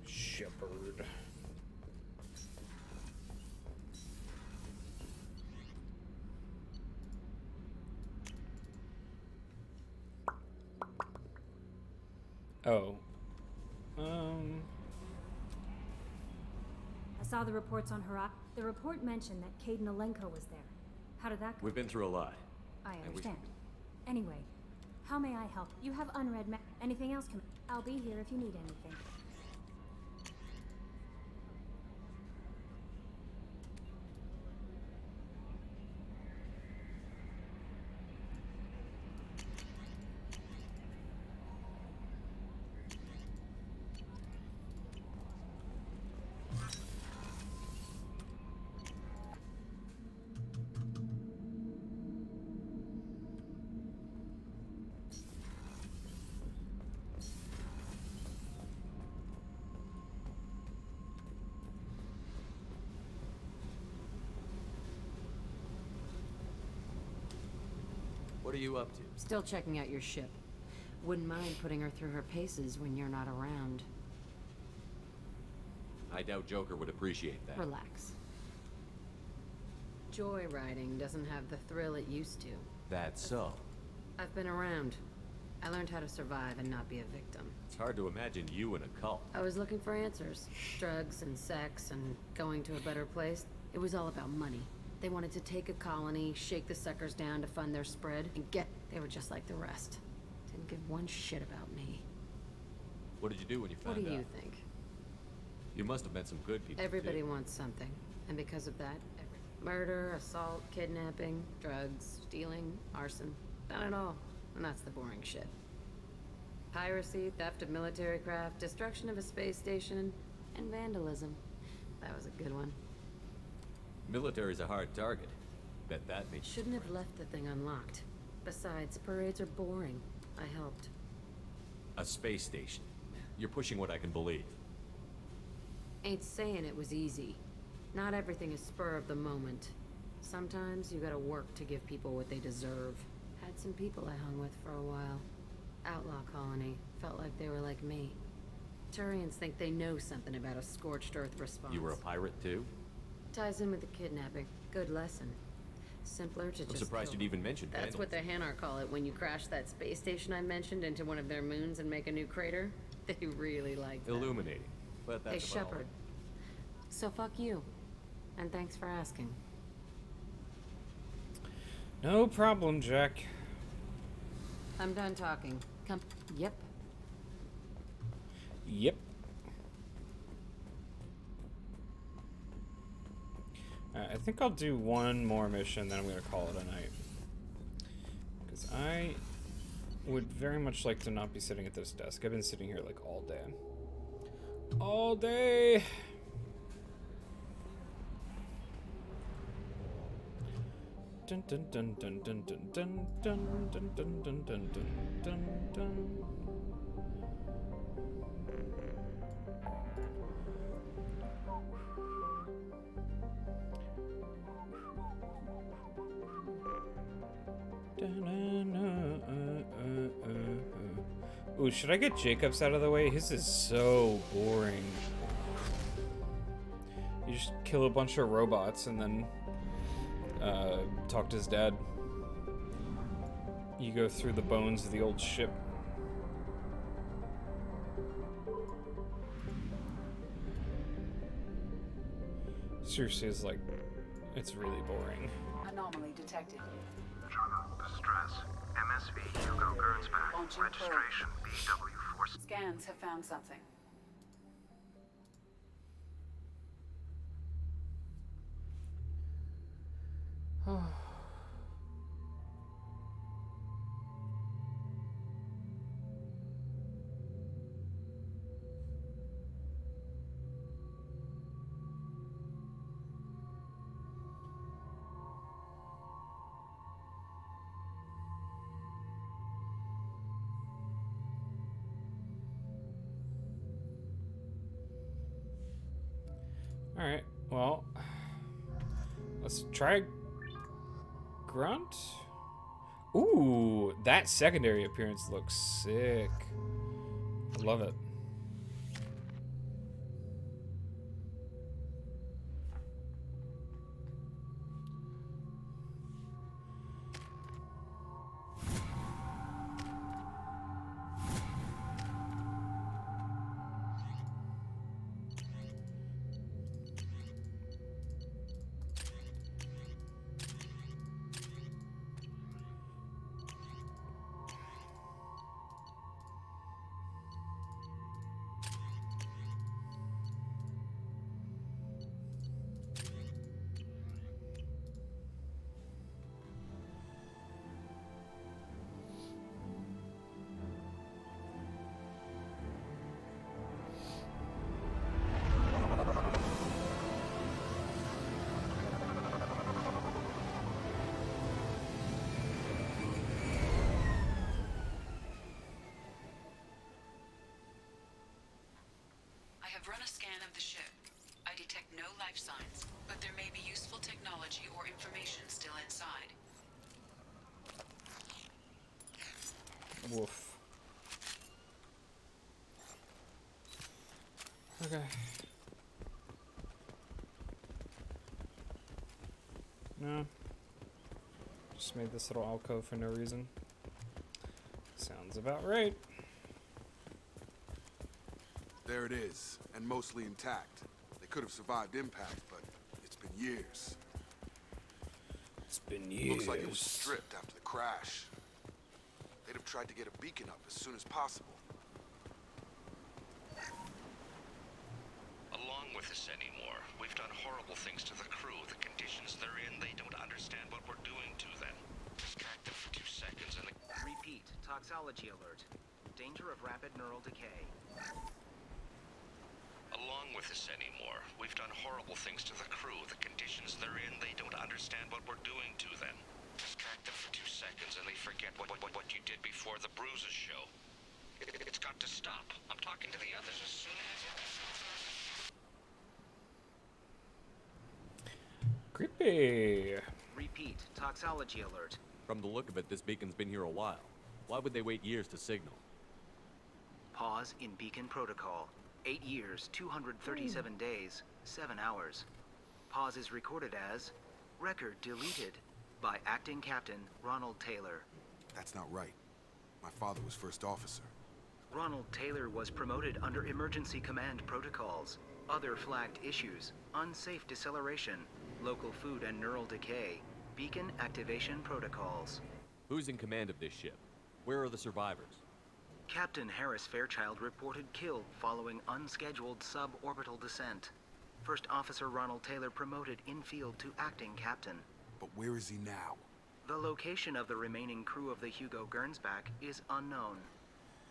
Shepard. Oh. I saw the reports on Herat. The report mentioned that Caden Alenko was there. How did that go? We've been through a lot. I And we- understand. Anyway, how may I help? You have unread anything else? I'll be here if you need anything. What are you up to? Still checking out your ship. Wouldn't mind putting her through her paces when you're not around. I doubt Joker would appreciate that. Relax. Joyriding doesn't have the thrill it used to. That's so. I've been around. I learned how to survive and not be a victim. It's hard to imagine you in a cult. I was looking for answers. Drugs and sex and going to a better place. It was all about money. They wanted to take a colony, shake the suckers down to fund their spread, and they were just like the rest. Didn't give one shit about me. What did you do when you found What out? do you think? You must have met some good people, Everybody too. wants something. And because of that, murder, assault, kidnapping, drugs, stealing, arson. Done it all. And that's the boring shit. Piracy, theft of military craft, destruction of a space station, and vandalism. That was a good one. Military's a hard target. Bet that means... Shouldn't have left the thing unlocked. Besides, parades are boring. I helped. A space station. You're pushing what I can believe. Ain't saying it was easy. Not everything is spur of the moment. Sometimes you gotta work to give people what they deserve. Had some people I hung with for a while. Outlaw colony. Felt like they were like me. Turians think they know something about a scorched earth response. You were a pirate, too? Ties in with the kidnapping. Good lesson. Simpler to I'm just surprised kill you'd them. even mention That's what the Hanar call it when you crash that space station I mentioned into one of their moons and make a new crater. They really like that. Illuminating. But Hey, that's about all. Shepard. So fuck you. And thanks for asking. No problem, Jack. I'm done talking. Come. Yep. Yep. I think I'll do one more mission, then I'm gonna call it a night. Because I would very much like to not be sitting at this desk. I've been sitting here like all day. All day! Dun dun dun dun dun dun dun dun dun dun dun dun dun dun. Ooh, should I get Jacobs out of the way? His is so boring. You just kill a bunch of robots and then talk to his dad. You go through the bones of the old ship. Seriously, it's really boring. Anomaly detected. Distress. MSV Hugo Gernsback. Launching Registration BW4. Scans have found something. Alright, well, let's try Grunt. Ooh, that secondary appearance looks sick. I love it. I have run a scan of the ship. I detect no life signs, but there may be useful technology or information still inside. Woof. Okay. No. Just made this little alcove for no reason. Sounds about right. There it is, and mostly intact. They could have survived impact, but it's been years. It's been years. Looks like it was stripped after the crash. They'd have tried to get a beacon up as soon as possible. Along with us anymore. We've done horrible things to the crew. The conditions they're in, they don't understand what we're doing to them. Distract them for 2 seconds and Repeat. Toxology alert. Danger of rapid neural decay. along with us anymore. We've done horrible things to the crew. The conditions they're in, they don't understand what we're doing to them. Distract them for 2 seconds and they forget what you did before the bruises show. It's got to stop. I'm talking to the others as soon as... Creepy. Repeat. Toxology alert. From the look of it, this beacon's been here a while. Why would they wait years to signal? Pause in beacon protocol. 8 years, 237 days, 7 hours. Pause is recorded as record deleted by Acting Captain Ronald Taylor. That's not right. My father was first officer. Ronald Taylor was promoted under emergency command protocols. Other flagged issues: unsafe deceleration, local food and neural decay, beacon activation protocols. Who's in command of this ship? Where are the survivors? Captain Harris Fairchild reported killed following unscheduled suborbital descent. First Officer Ronald Taylor promoted in-field to acting captain. But where is he now? The location of the remaining crew of the Hugo Gernsback is unknown.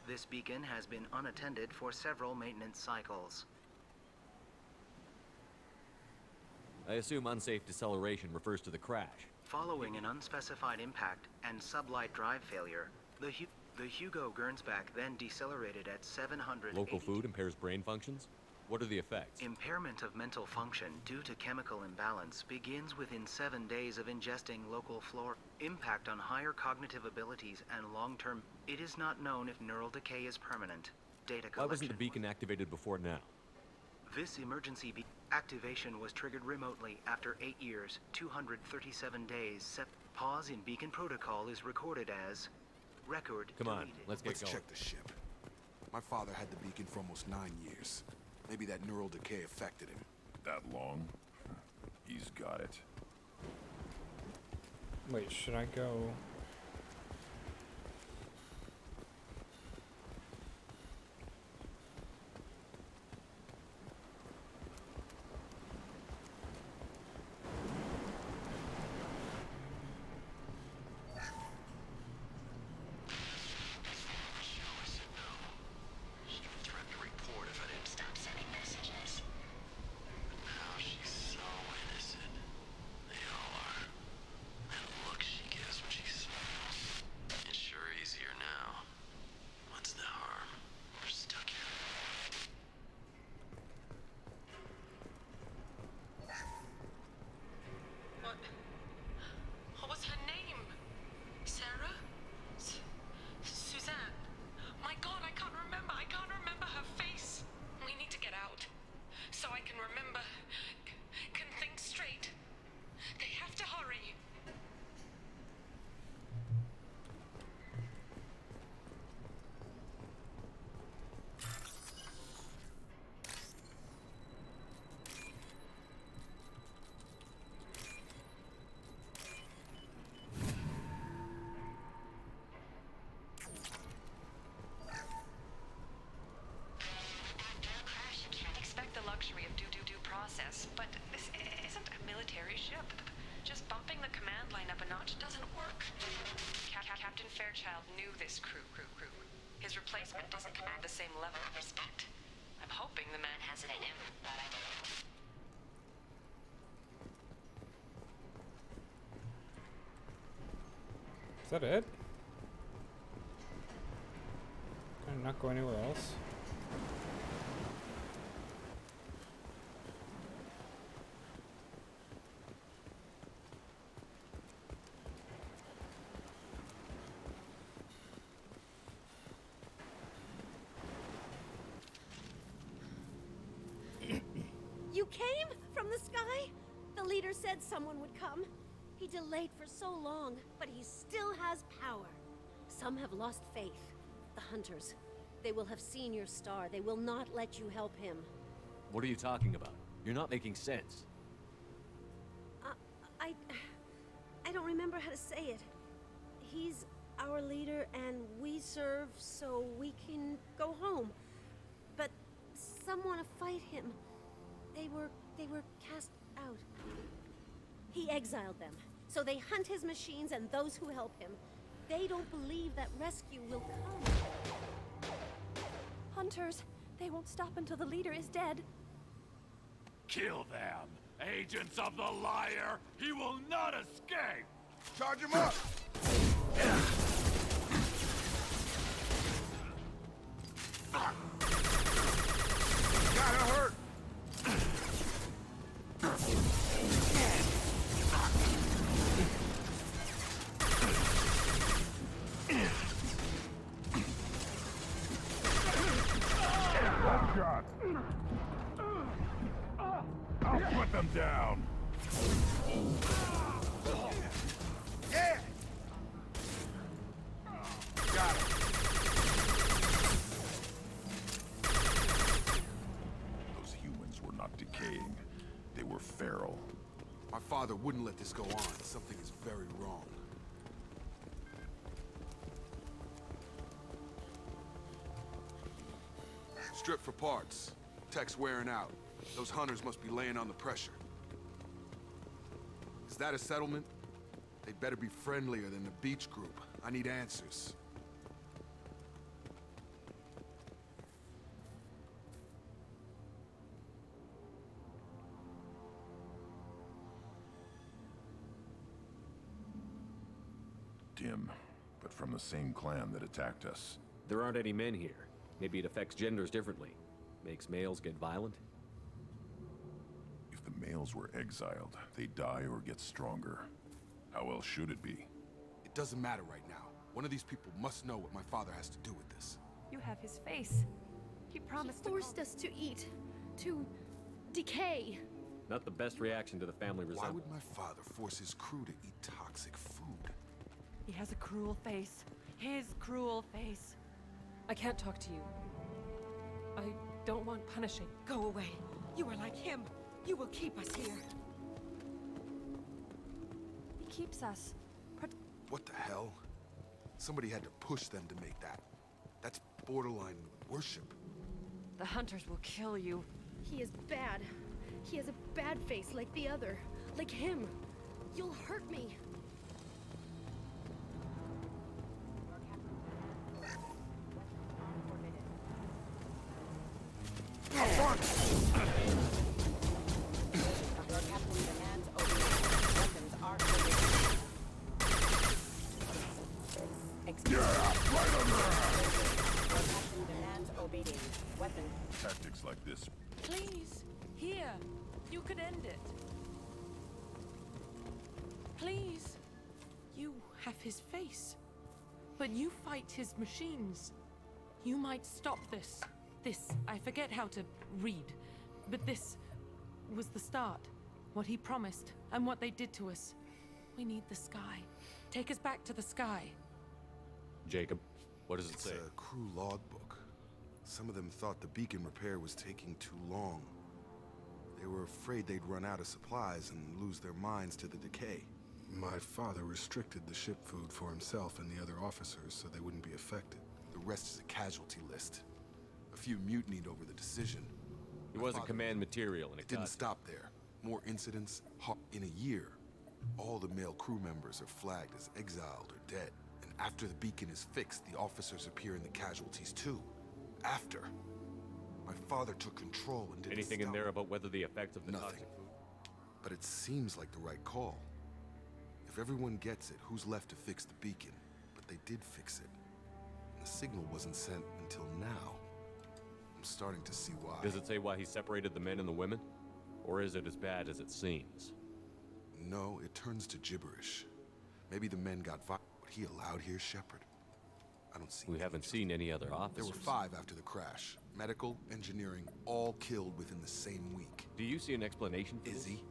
This beacon has been unattended for several maintenance cycles. I assume unsafe deceleration refers to the crash. Following an unspecified impact and sublight drive failure, the Hugo Gernsback then decelerated at 700. Local food impairs brain functions? What are the effects? Impairment of mental function due to chemical imbalance begins within 7 days of ingesting local flora. Impact on higher cognitive abilities and long-term. It is not known if neural decay is permanent. Data collection. Why wasn't the beacon activated before now? This emergency activation was triggered remotely after 8 years, 237 days. Pause in beacon protocol is recorded as record Come on, deleted. let's get going. Check the ship. My father had the beacon for almost 9 years. Maybe that neural decay affected him. That long? He's got it. Wait, should I go? What was her name? Sarah? Suzanne? My God, I can't remember. I can't remember her face. We need to get out. So I can remember. Can think straight. They have to hurry. Process, but this isn't a military ship. Just bumping the command line up a notch doesn't work. Captain Fairchild knew this crew. His replacement doesn't command the same level of respect. I'm hoping the man has it in him, but I don't know. Is that it? Can I not go anywhere else? came from the sky? The leader said someone would come. He delayed for so long, but he still has power. Some have lost faith. The hunters. They will have seen your star. They will not let you help him. What are you talking about? You're not making sense. I don't remember how to say it. He's our leader and we serve so we can go home. But some want to fight him. They were cast out. He exiled them. So they hunt his machines and those who help him. They don't believe that rescue will come. Hunters, they won't stop until the leader is dead. Kill them! Agents of the liar! He will not escape! Charge him up! Gotta hurt! One shot! I'll put them down! Yeah! Got it. Those humans were not decaying. They were feral. My father wouldn't let this go on. Something is very wrong. Strip for parts. Tech's wearing out. Those hunters must be laying on the pressure. Is that a settlement? They'd better be friendlier than the beach group. I need answers. Dim, but from the same clan that attacked us. There aren't any men here. Maybe it affects genders differently. Makes males get violent? If the males were exiled, they die or get stronger. How else should it be? It doesn't matter right now. One of these people must know what my father has to do with this. You have his face. He promised He forced us to eat, to decay. Not the best reaction to the family Why resemblance. would my father force his crew to eat toxic food? He has a cruel face. His cruel face. I can't talk to you. I don't want punishing. Go away. You are like him. You will keep us here. He keeps us. What the hell? Somebody had to push them to make that. That's borderline worship. The hunters will kill you. He is bad. He has a bad face like the other. Like him. You'll hurt me. Tactics like this. Please, here. You could end it. Please. You have his face. But you fight his machines. You might stop this. This, I forget how to read. But this was the start. What he promised, and what they did to us. We need the sky. Take us back to the sky. Jacob, what does it say? It's a crew logbook. Some of them thought the beacon repair was taking too long. They were afraid they'd run out of supplies and lose their minds to the decay. My father restricted the ship food for himself and the other officers so they wouldn't be affected. The rest is a casualty list. A few mutinied over the decision. He wasn't command material, and it didn't stop there. More incidents. In a year, all the male crew members are flagged as exiled or dead. And after the beacon is fixed, the officers appear in the casualties too. After. My father took control and didn't Anything in there about whether the effects of the Nothing. toxic food? But it seems like the right call. If everyone gets it, who's left to fix the beacon? But they did fix it. And the signal wasn't sent until now. I'm starting to see why. Does it say why he separated the men and the women? Or is it as bad as it seems? No, it turns to gibberish. Maybe the men got what he allowed here, Shepard. I don't see. We haven't seen any other There officers. were 5 after the crash. Medical, engineering, all killed within the same week. Do you see an explanation for Izzy,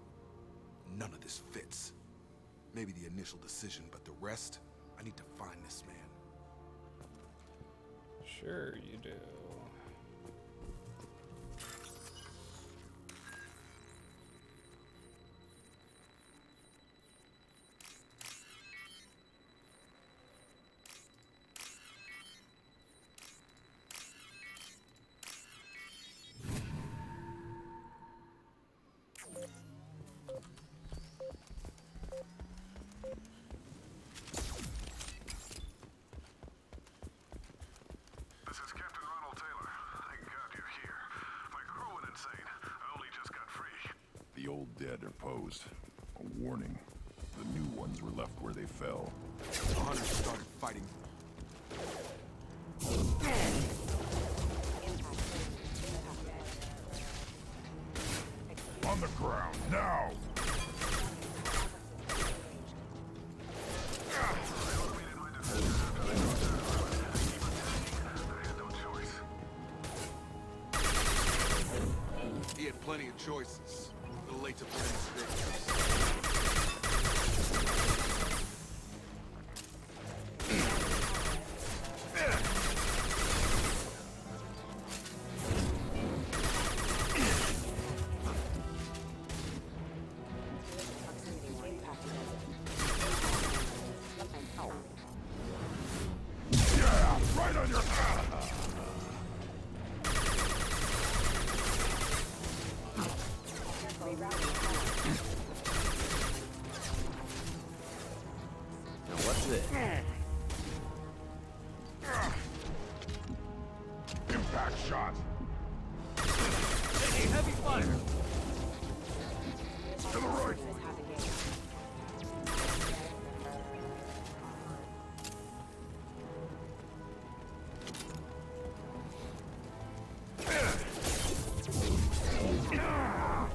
none of this fits. Maybe the initial decision, but the rest, I need to find this man. Sure you do. This is Captain Ronald Taylor. Thank God you're here. My crew went insane. I only just got free. The old dead are posed. A warning. The new ones were left where they fell. The hunters started fighting. On the ground, now! He had plenty of choices. A little late to blame mistakes. Yeah, right on your... Now what's this? Impact shot. Taking heavy fire. To the right. Yeah,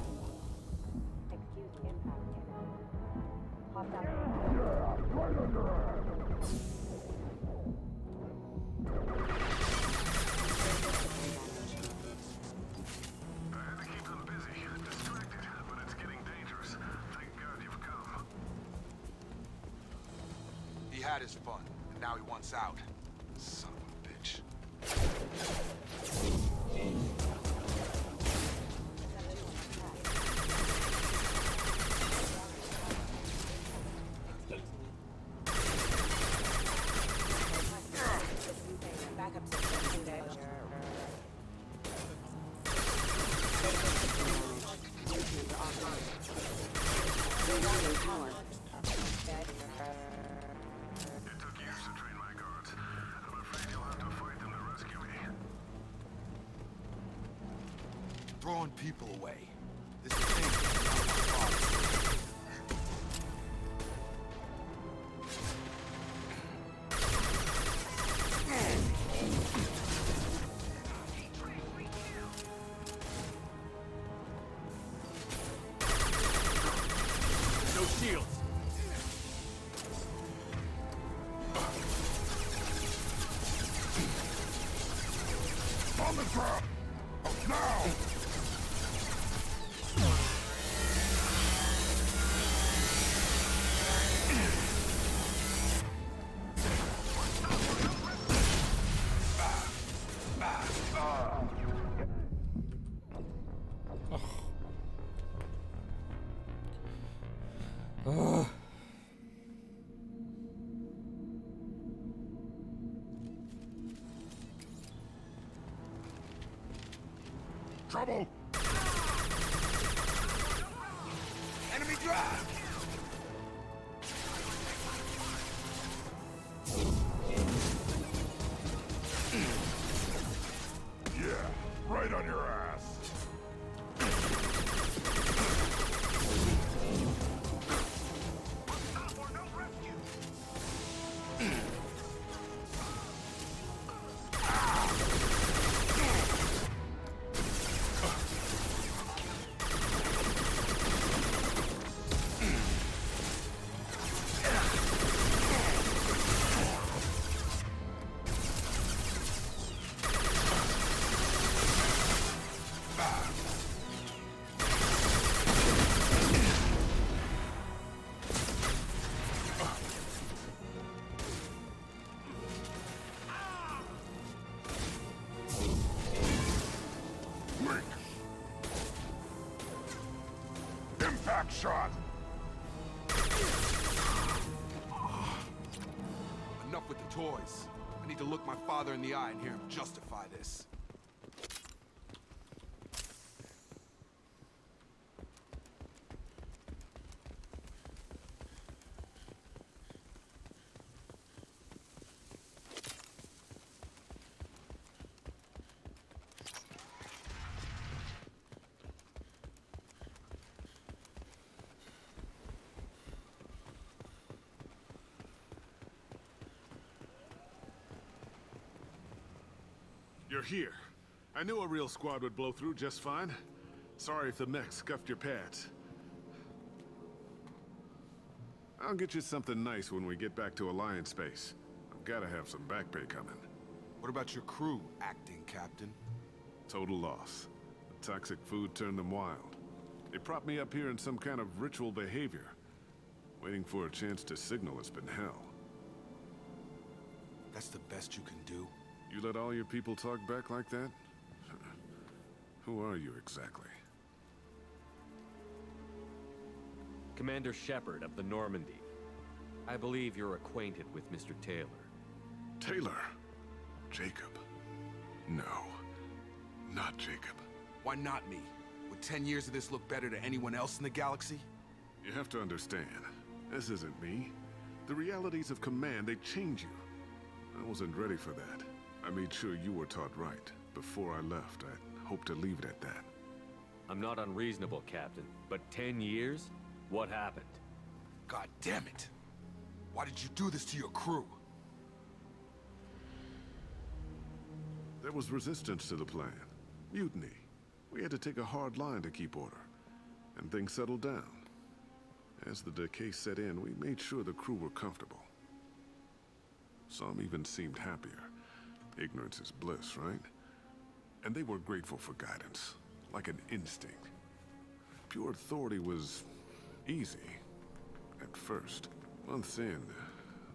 right on your ass. I had to keep them busy, distracted, but it's getting dangerous. Thank God you've come. He had his fun, and now he wants out. Son of a bitch. It took years to train my guards. I'm afraid you'll have to fight them to rescue me. Throwing people away. This is dangerous. Not my father. No shields. On the ground! Now! Ugh. Trouble! Enemy drive! Yeah, right on your ass. shot! Enough with the toys. I need to look my father in the eye and hear him justify this. You're here. I knew a real squad would blow through just fine. Sorry if the mech scuffed your pads. I'll get you something nice when we get back to Alliance space. I've gotta have some back pay coming. What about your crew, acting captain? Total loss. The toxic food turned them wild. They propped me up here in some kind of ritual behavior. Waiting for a chance to signal has been hell. That's the best you can do? You let all your people talk back like that? Who are you exactly? Commander Shepard of the Normandy. I believe you're acquainted with Mr. Taylor. Taylor? Jacob? No. Not Jacob. Why not me? Would 10 years of this look better to anyone else in the galaxy? You have to understand, this isn't me. The realities of command, they change you. I wasn't ready for that. I made sure you were taught right. Before I left, I hoped to leave it at that. I'm not unreasonable, Captain, but 10 years? What happened? God damn it! Why did you do this to your crew? There was resistance to the plan. Mutiny. We had to take a hard line to keep order. And things settled down. As the decay set in, we made sure the crew were comfortable. Some even seemed happier. Ignorance is bliss, right? And they were grateful for guidance, like an instinct. Pure authority was easy, at first. Months in,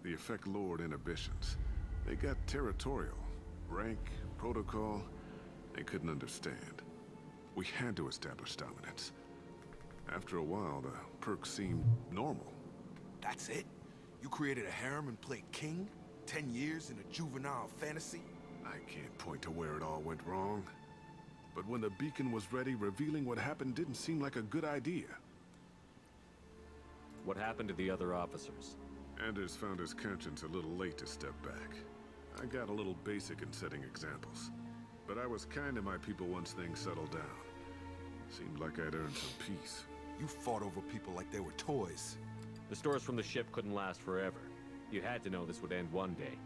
the effect lowered inhibitions. They got territorial. Rank, protocol, they couldn't understand. We had to establish dominance. After a while, the perks seemed normal. That's it? You created a harem and played king? 10 years in a juvenile fantasy? I can't point to where it all went wrong. But when the beacon was ready, revealing what happened didn't seem like a good idea. What happened to the other officers? Anders found his conscience a little late to step back. I got a little basic in setting examples. But I was kind to my people once things settled down. Seemed like I'd earned some peace. You fought over people like they were toys. The stores from the ship couldn't last forever. You had to know this would end one day.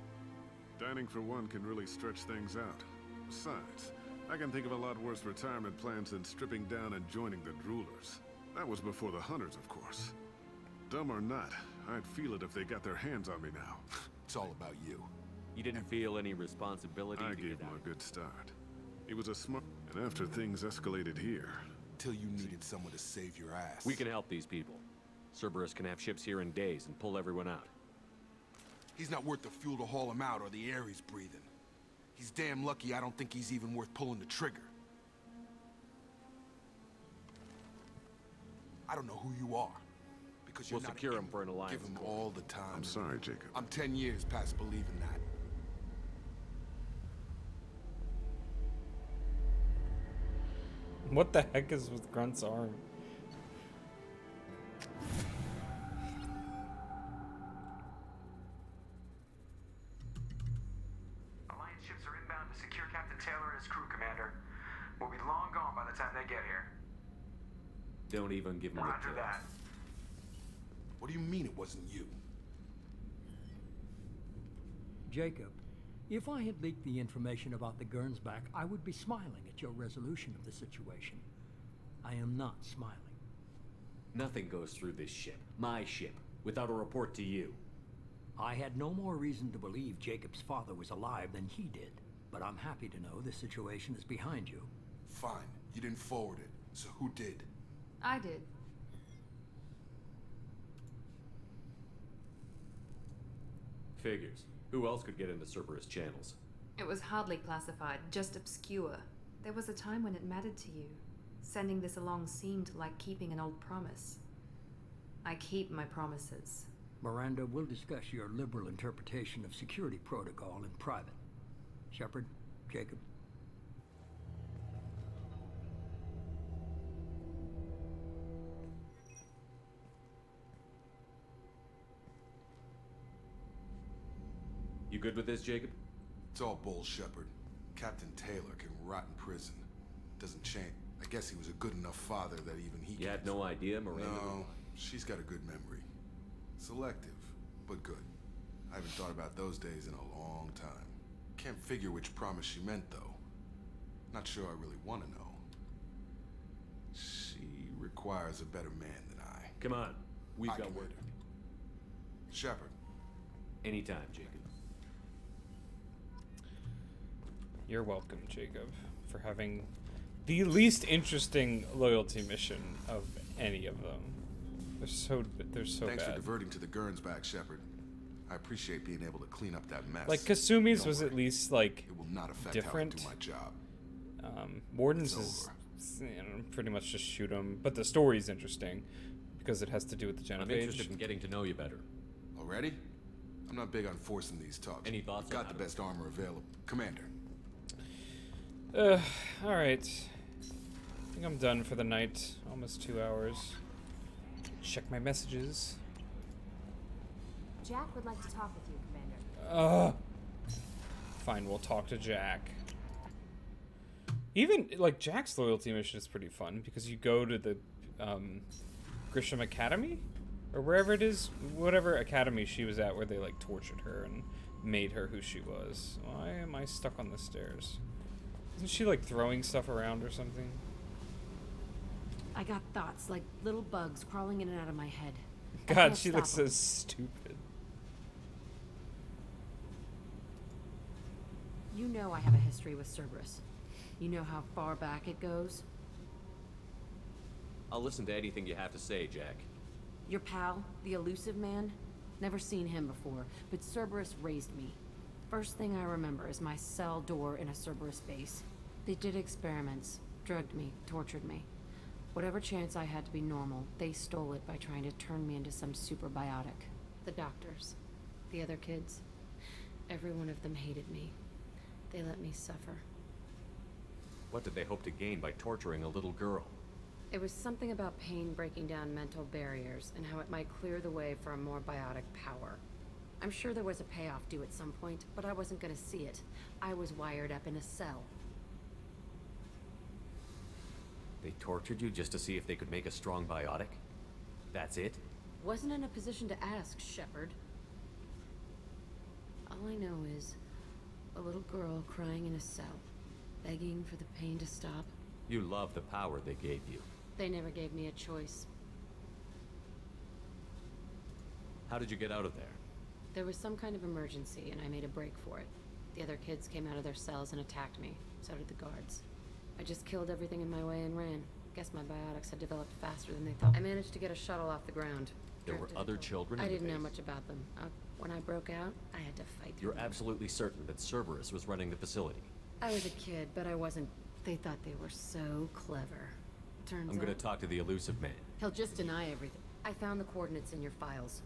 Dining for one can really stretch things out. Besides, I can think of a lot worse retirement plans than stripping down and joining the Droolers. That was before the Hunters, of course. Dumb or not, I'd feel it if they got their hands on me now. It's all about you. You didn't feel any responsibility I to gave get him out? a good start. He was a smart... And after things escalated here... Till you needed someone to save your ass. We can help these people. Cerberus can have ships here in days and pull everyone out. He's not worth the fuel to haul him out or the air he's breathing. He's damn lucky I don't think he's even worth pulling the trigger. I don't know who you are. Because you're We'll not secure him for an alliance. Give him all the time. I'm sorry, Jacob. I'm 10 years past believing that. What the heck is with Grunt's arm? Alliance ships are inbound to secure Captain Taylor and his crew, Commander. We'll be long gone by the time they get here. Don't even give him Roger the that. What do you mean it wasn't you? Jacob, if I had leaked the information about the Gernsback, I would be smiling at your resolution of the situation. I am not smiling. Nothing goes through this ship, my ship, without a report to you. I had no more reason to believe Jacob's father was alive than he did, but I'm happy to know the situation is behind you. Fine. You didn't forward it. So who did? I did. Figures. Who else could get into Cerberus channels? It was hardly classified, just obscure. There was a time when it mattered to you. Sending this along seemed like keeping an old promise. I keep my promises. Miranda, we'll discuss your liberal interpretation of security protocol in private. Shepard, Jacob. You good with this, Jacob? It's all bull, Shepard. Captain Taylor can rot in prison. Doesn't change. I guess he was a good enough father that even he. You had no idea, Miranda? No, she's got a good memory. Selective, but good. I haven't thought about those days in a long time. Can't figure which promise she meant, though. Not sure I really want to know. She requires a better man than I. Come on, we've got work. Shepard. Anytime, Jacob. You're welcome, Jacob, for having the least interesting loyalty mission of any of them. They're so Thanks bad. for diverting to the Gurns back, Shepard. I appreciate being able to clean up that mess. Like Kasumi's was at least like it will not affect different. how I do my job. Warden's is pretty much just shoot him, but the story's interesting because it has to do with the Genophage. I'm interested in getting to know you better. Already? I'm not big on forcing these talks. Any thoughts? Got the best armor available, Commander. All right. I think I'm done for the night. Almost 2 hours. Check my messages. Jack would like to talk with you, Commander. Fine, we'll talk to Jack. Even, like, Jack's loyalty mission is pretty fun because you go to the Grisham Academy? Or wherever it is, whatever academy she was at where they, like, tortured her and made her who she was. Why am I stuck on the stairs? Isn't she, like, throwing stuff around or something? I got thoughts like little bugs crawling in and out of my head. God, she looks so stupid. You know I have a history with Cerberus. You know how far back it goes? I'll listen to anything you have to say, Jack. Your pal, the elusive man? Never seen him before, but Cerberus raised me. First thing I remember is my cell door in a Cerberus base. They did experiments, drugged me, tortured me. Whatever chance I had to be normal, they stole it by trying to turn me into some super biotic. The doctors, the other kids, every one of them hated me. They let me suffer. What did they hope to gain by torturing a little girl? It was something about pain breaking down mental barriers and how it might clear the way for a more biotic power. I'm sure there was a payoff due at some point, but I wasn't gonna see it. I was wired up in a cell. They tortured you just to see if they could make a strong biotic? That's it? Wasn't in a position to ask, Shepard. All I know is a little girl crying in a cell, begging for the pain to stop. You love the power they gave you. They never gave me a choice. How did you get out of there? There was some kind of emergency, and I made a break for it. The other kids came out of their cells and attacked me. So did the guards. I just killed everything in my way and ran. Guess my biotics had developed faster than they thought. I managed to get a shuttle off the ground. There were other children in I the didn't know base? much about them. When I broke out, I had to fight through You're them. absolutely certain that Cerberus was running the facility? I was a kid, but I wasn't. They thought they were so clever. Turns I'm gonna out, talk to the elusive man. he'll just deny everything. I found the coordinates in your files.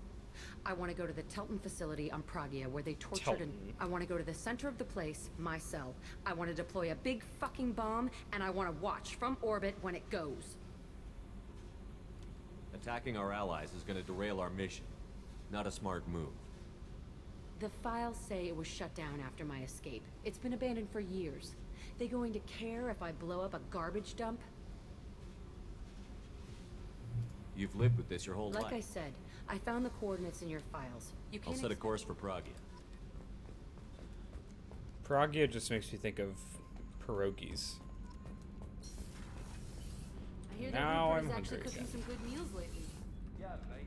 I want to go to the Telton facility on Pragia where they tortured and I want to go to the center of the place, my cell. I want to deploy a big fucking bomb and I want to watch from orbit when it goes. Attacking our allies is gonna derail our mission. Not a smart move. The files say it was shut down after my escape. It's been abandoned for years. They going to care if I blow up a garbage dump? You've lived with this your whole Like I life. said, I found the coordinates in your files. You I'll can't set a course for Pragia. Pragia just makes me think of pierogies. I hear Now that I'm Rupert is actually hungry cooking again. some good meals lately. Yeah, right.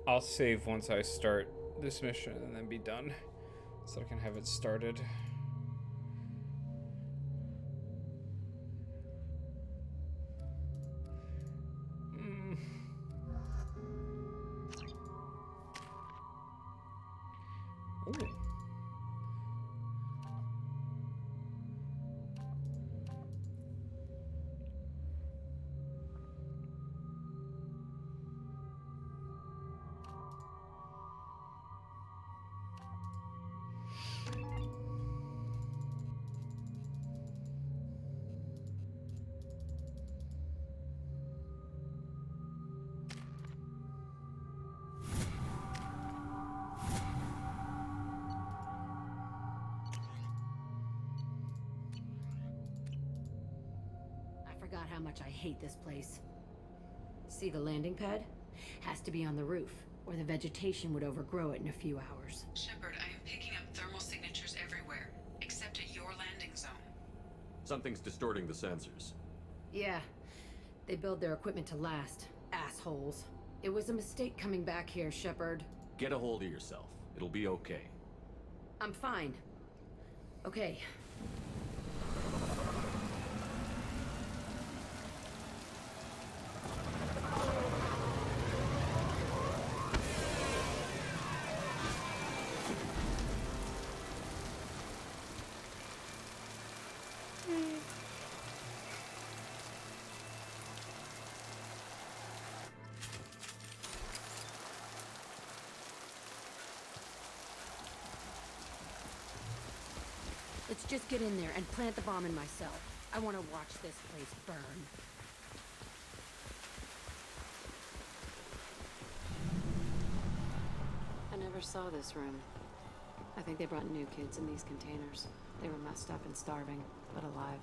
I'll save once I start this mission and then be done, so I can have it started. Ooh. I forgot how much I hate this place. See the landing pad? Has to be on the roof, or the vegetation would overgrow it in a few hours. Shepard, I am picking up thermal signatures everywhere, except at your landing zone. Something's distorting the sensors. Yeah, they build their equipment to last. Assholes. It was a mistake coming back here, Shepard. Get a hold of yourself. It'll be okay. I'm fine. Okay. Let's just get in there and plant the bomb in myself. I want to watch this place burn. I never saw this room. I think they brought new kids in these containers. They were messed up and starving, but alive.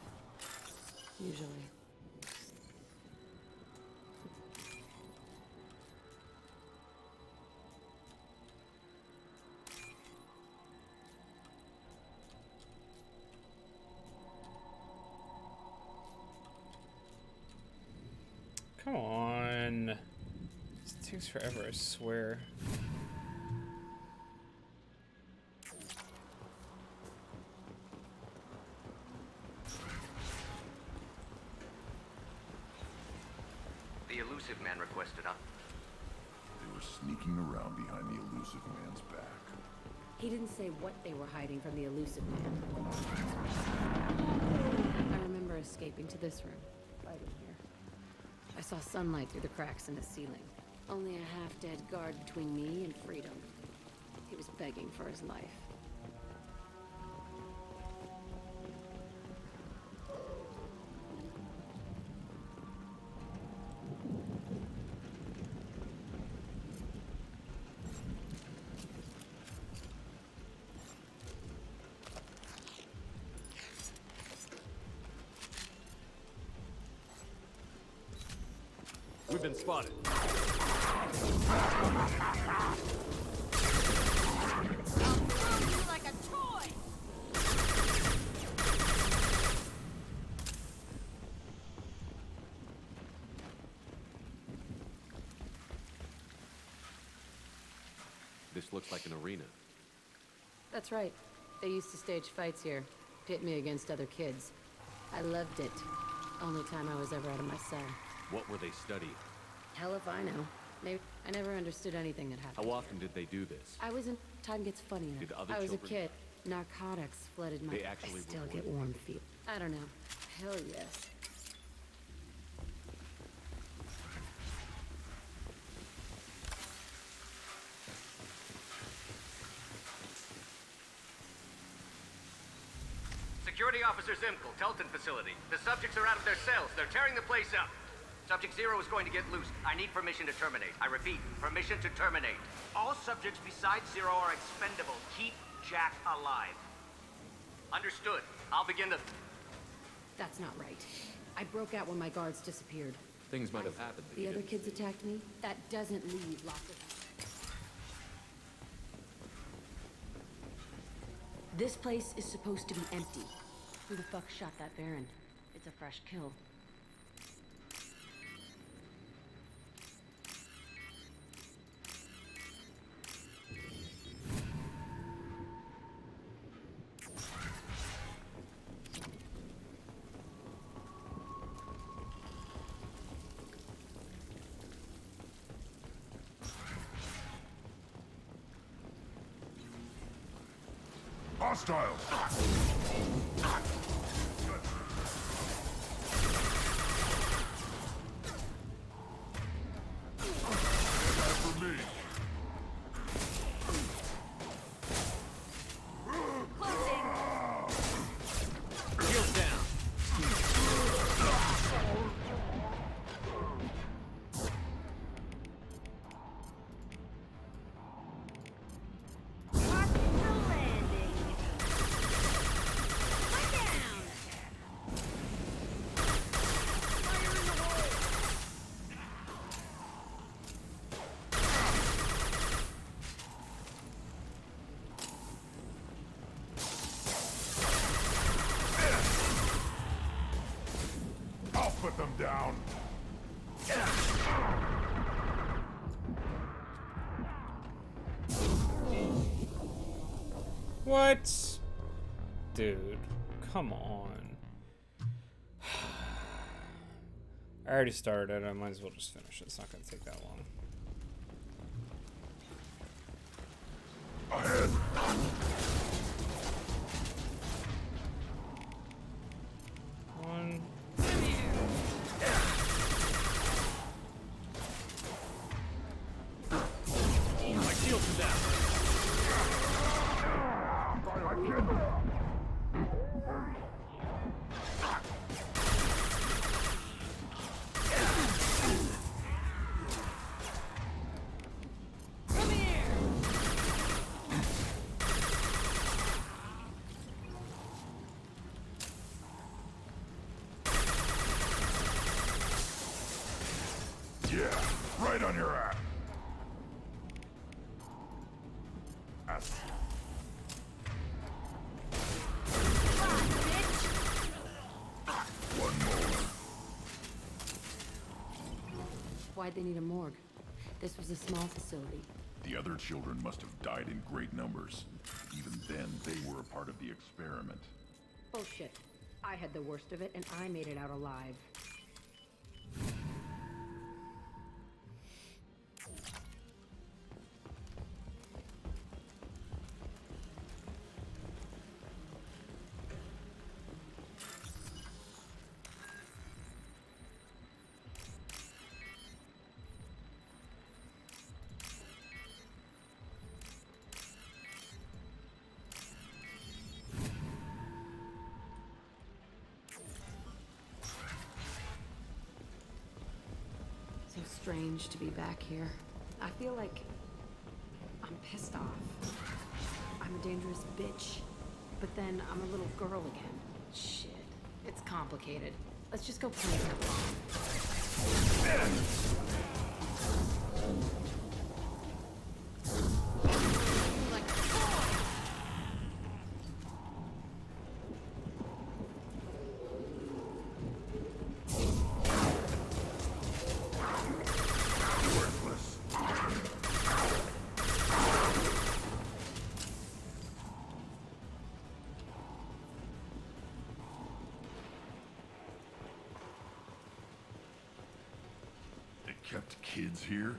Usually. Come on. This takes forever, I swear. The elusive man requested, huh? They were sneaking around behind the elusive man's back. He didn't say what they were hiding from the elusive man. I remember escaping to this room, right in here. I saw sunlight through the cracks in the ceiling. Only a half-dead guard between me and freedom. He was begging for his life. We've been spotted. Like a toy! This looks like an arena. That's right. They used to stage fights here. Pit me against other kids. I loved it. Only time I was ever out of my cell. What were they studying? Hell if I know. Maybe I never understood anything that happened. How often did they do this? I was in. Time gets funnier. Did other I was children- a kid. Narcotics flooded my. They actually I still report get it? warm feet. I don't know. Hell yes. Security Officer Zimkel, Telton facility. The subjects are out of their cells. They're tearing the place up. Subject Zero is going to get loose. I need permission to terminate. I repeat, permission to terminate. All subjects besides Zero are expendable. Keep Jack alive. Understood. I'll begin the... That's not right. I broke out when my guards disappeared. Things might have happened. that The you other didn't kids see. attacked me. That doesn't leave lots of. This place is supposed to be empty. Who the fuck shot that Baron? It's a fresh kill. Hostile! For me. Shield down. I'll put them down. What? Dude, come on. I already started. I might as well just finish it. It's not going to take that long. Ahead. One. My shields are down. Yeah, right on your ass. One more. Why'd they need a morgue? This was a small facility. The other children must have died in great numbers. Even then, they were a part of the experiment. Bullshit. I had the worst of it, and I made it out alive. So strange to be back here. I feel like I'm pissed off. I'm a dangerous bitch. But then I'm a little girl again. Shit. It's complicated. Let's just go plant that bomb. Like a boy. They kept kids here?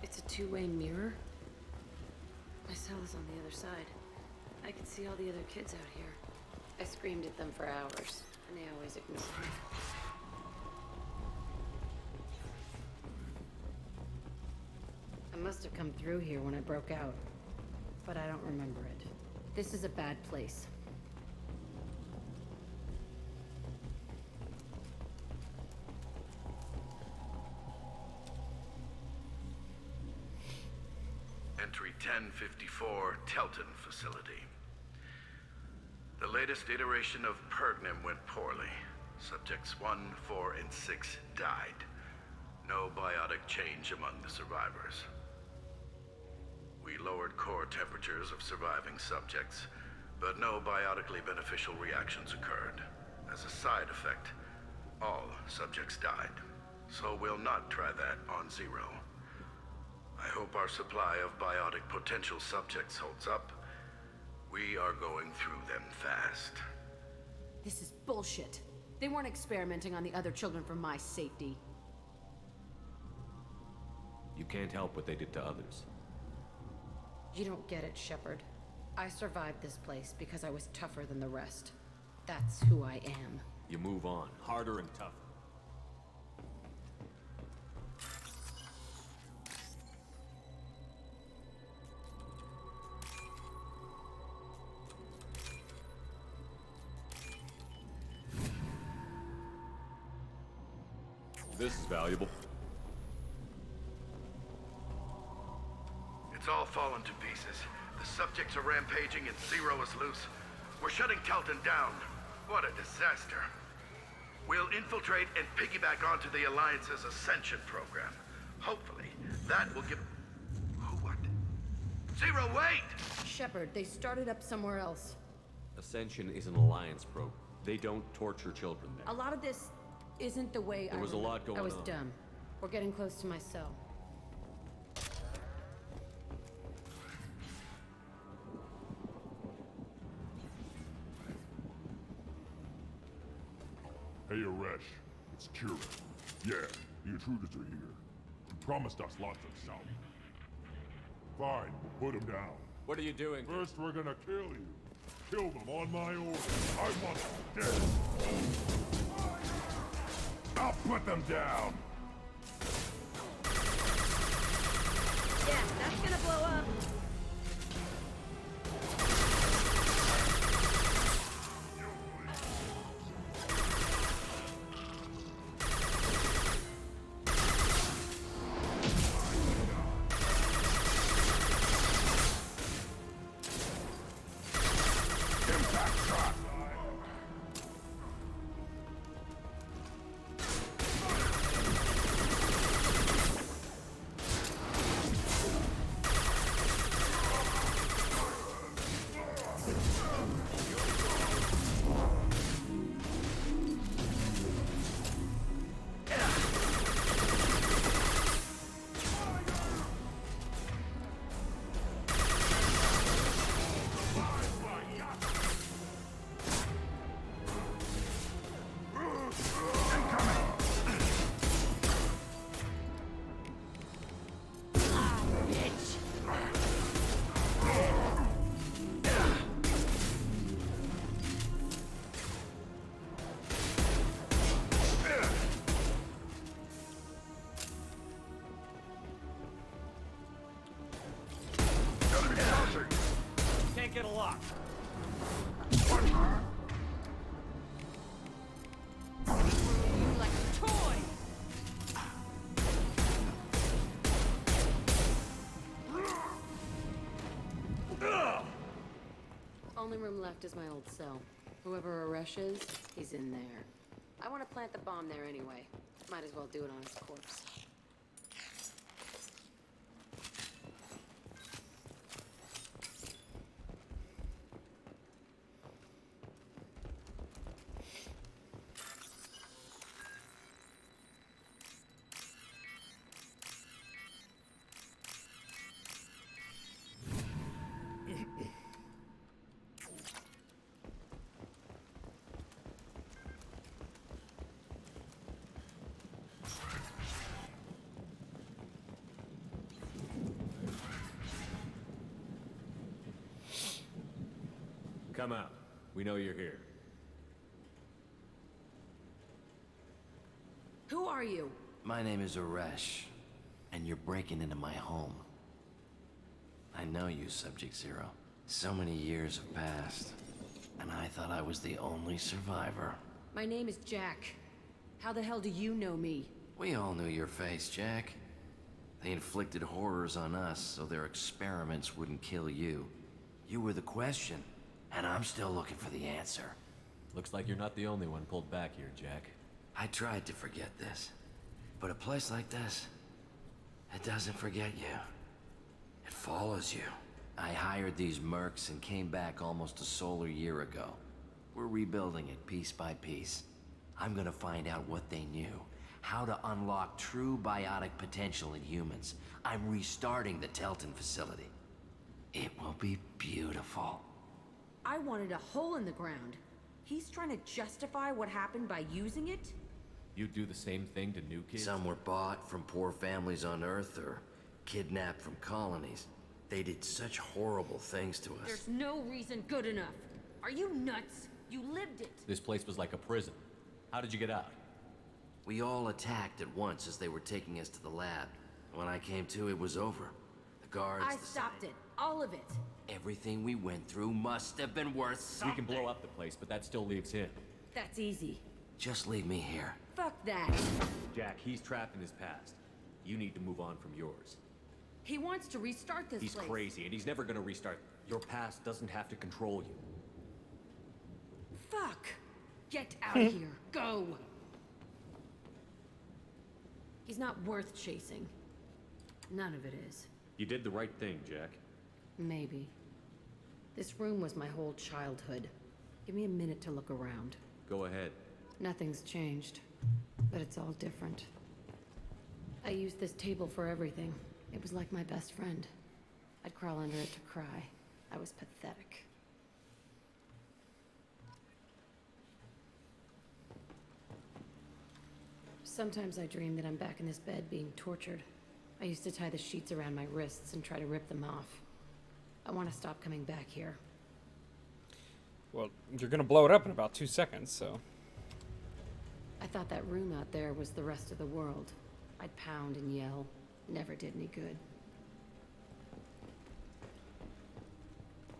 It's a two-way mirror. My cell is on the other side. I can see all the other kids out here. I screamed at them for hours, and they always ignored me. I must have come through here when I broke out, but I don't remember it. This is a bad place. Entry 1054, Telton facility. The latest iteration of Pergnim went poorly. Subjects 1, 4, and 6 died. No biotic change among the survivors. We lowered core temperatures of surviving subjects, but no biotically beneficial reactions occurred. As a side effect, all subjects died. So we'll not try that on Zero. I hope our supply of biotic potential subjects holds up. We are going through them fast. This is bullshit. They weren't experimenting on the other children for my safety. You can't help what they did to others. You don't get it, Shepard. I survived this place because I was tougher than the rest. That's who I am. You move on, harder and tougher. This is valuable. It's all fallen to pieces. The subjects are rampaging and Zero is loose. We're shutting Telton down. What a disaster. We'll infiltrate and piggyback onto the Alliance's Ascension program. Hopefully, that will give... Who what? Zero, wait! Shepard, they started up somewhere else. Ascension is an Alliance probe. They don't torture children there. A lot of this isn't the way There was a lot going on. I was dumb. We're getting close to my cell. Hey, Aresh. It's Kira. Yeah, the intruders are here. You promised us lots of salve. Fine, we'll put them down. What are you doing? First, we're gonna kill you. Kill them on my orders. I want them dead. I'll put them down. Yeah, that's gonna blow up. Can't get a lock. Like a toy! Only room left is my old cell. Whoever Aresh is, he's in there. I want to plant the bomb there anyway. Might as well do it on his corpse. Come out. We know you're here. Who are you? My name is Aresh, and you're breaking into my home. I know you, Subject Zero. So many years have passed, and I thought I was the only survivor. My name is Jack. How the hell do you know me? We all knew your face, Jack. They inflicted horrors on us so their experiments wouldn't kill you. You were the question, and I'm still looking for the answer. Looks like you're not the only one pulled back here, Jack. I tried to forget this, but a place like this, it doesn't forget you. It follows you. I hired these mercs and came back almost a solar year ago. We're rebuilding it piece by piece. I'm gonna find out what they knew, how to unlock true biotic potential in humans. I'm restarting the Telton facility. It will be beautiful. I wanted a hole in the ground. He's trying to justify what happened by using it? You'd do the same thing to new kids? Some were bought from poor families on Earth or kidnapped from colonies. They did such horrible things to us. There's no reason good enough. Are you nuts? You lived it. This place was like a prison. How did you get out? We all attacked at once as they were taking us to the lab. When I came to, it was over. The guards... I stopped it. All of it. Everything we went through must have been worth something. We can blow up the place, but that still leaves him. That's easy. Just leave me here. Fuck that. Jack, he's trapped in his past. You need to move on from yours. He wants to restart this He's place. crazy, and he's never gonna restart. Your past doesn't have to control you. Fuck. Get out of here. Go. He's not worth chasing. None of it is. You did the right thing, Jack. Maybe. This room was my whole childhood. Give me a minute to look around. Go ahead. Nothing's changed, but it's all different. I used this table for everything. It was like my best friend. I'd crawl under it to cry. I was pathetic. Sometimes I dream that I'm back in this bed being tortured. I used to tie the sheets around my wrists and try to rip them off. I want to stop coming back here. Well, you're gonna blow it up in about 2 seconds, so... I thought that room out there was the rest of the world. I'd pound and yell. Never did any good.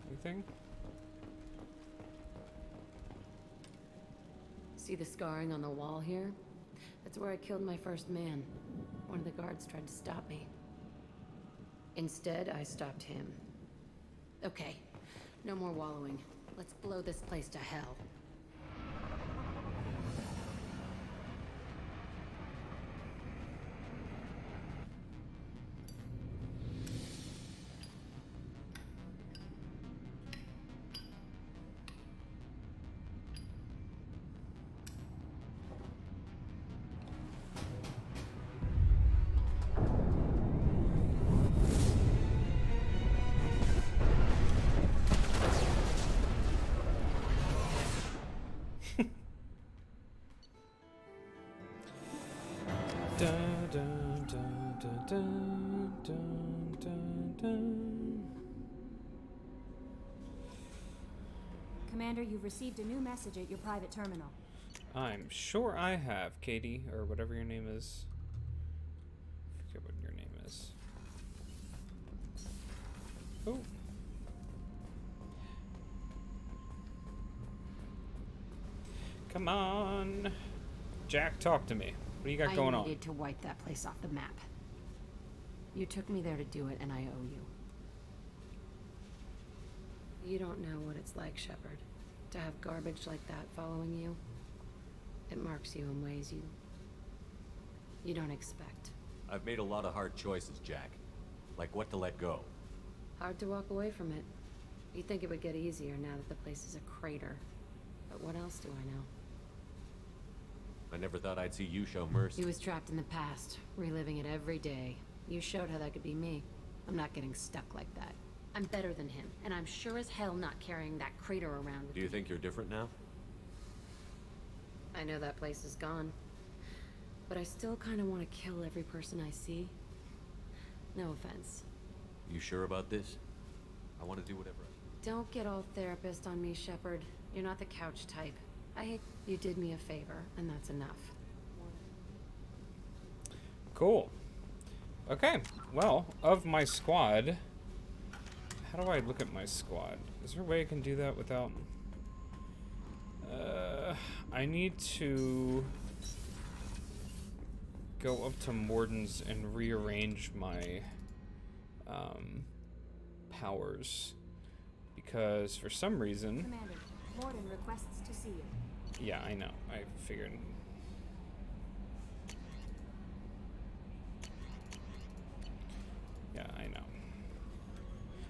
Anything? See the scarring on the wall here? That's where I killed my first man. One of the guards tried to stop me. Instead, I stopped him. Okay, no more wallowing. Let's blow this place to hell. Dun, dun, dun, dun, dun, dun, dun, dun. Commander, you've received a new message at your private terminal. I'm sure I have, Katie, or whatever your name is. I forget what your name is. Oh. Come on. Jack, talk to me. What do you got going on? I needed to wipe that place off the map. You took me there to do it, and I owe you. You don't know what it's like, Shepard. To have garbage like that following you. It marks you in ways you don't expect. I've made a lot of hard choices, Jack. Like what to let go. Hard to walk away from it. You'd think it would get easier now that the place is a crater. But what else do I know? I never thought I'd see you show mercy. He was trapped in the past, reliving it every day. You showed how that could be me. I'm not getting stuck like that. I'm better than him, and I'm sure as hell not carrying that crater around with Do you think you're different now? I know that place is gone. But I still kind of want to kill every person I see. No offense. You sure about this? I want to do whatever Don't get all therapist on me, Shepard. You're not the couch type. I hate you did me a favor, and that's enough. Cool. Okay, well, of my squad... How do I look at my squad? Is there a way I can do that without... I need to go up to Morden's and rearrange my powers. Because for some reason... Commander, Morden requests to see you. Yeah, I know. I figured... Yeah, I know.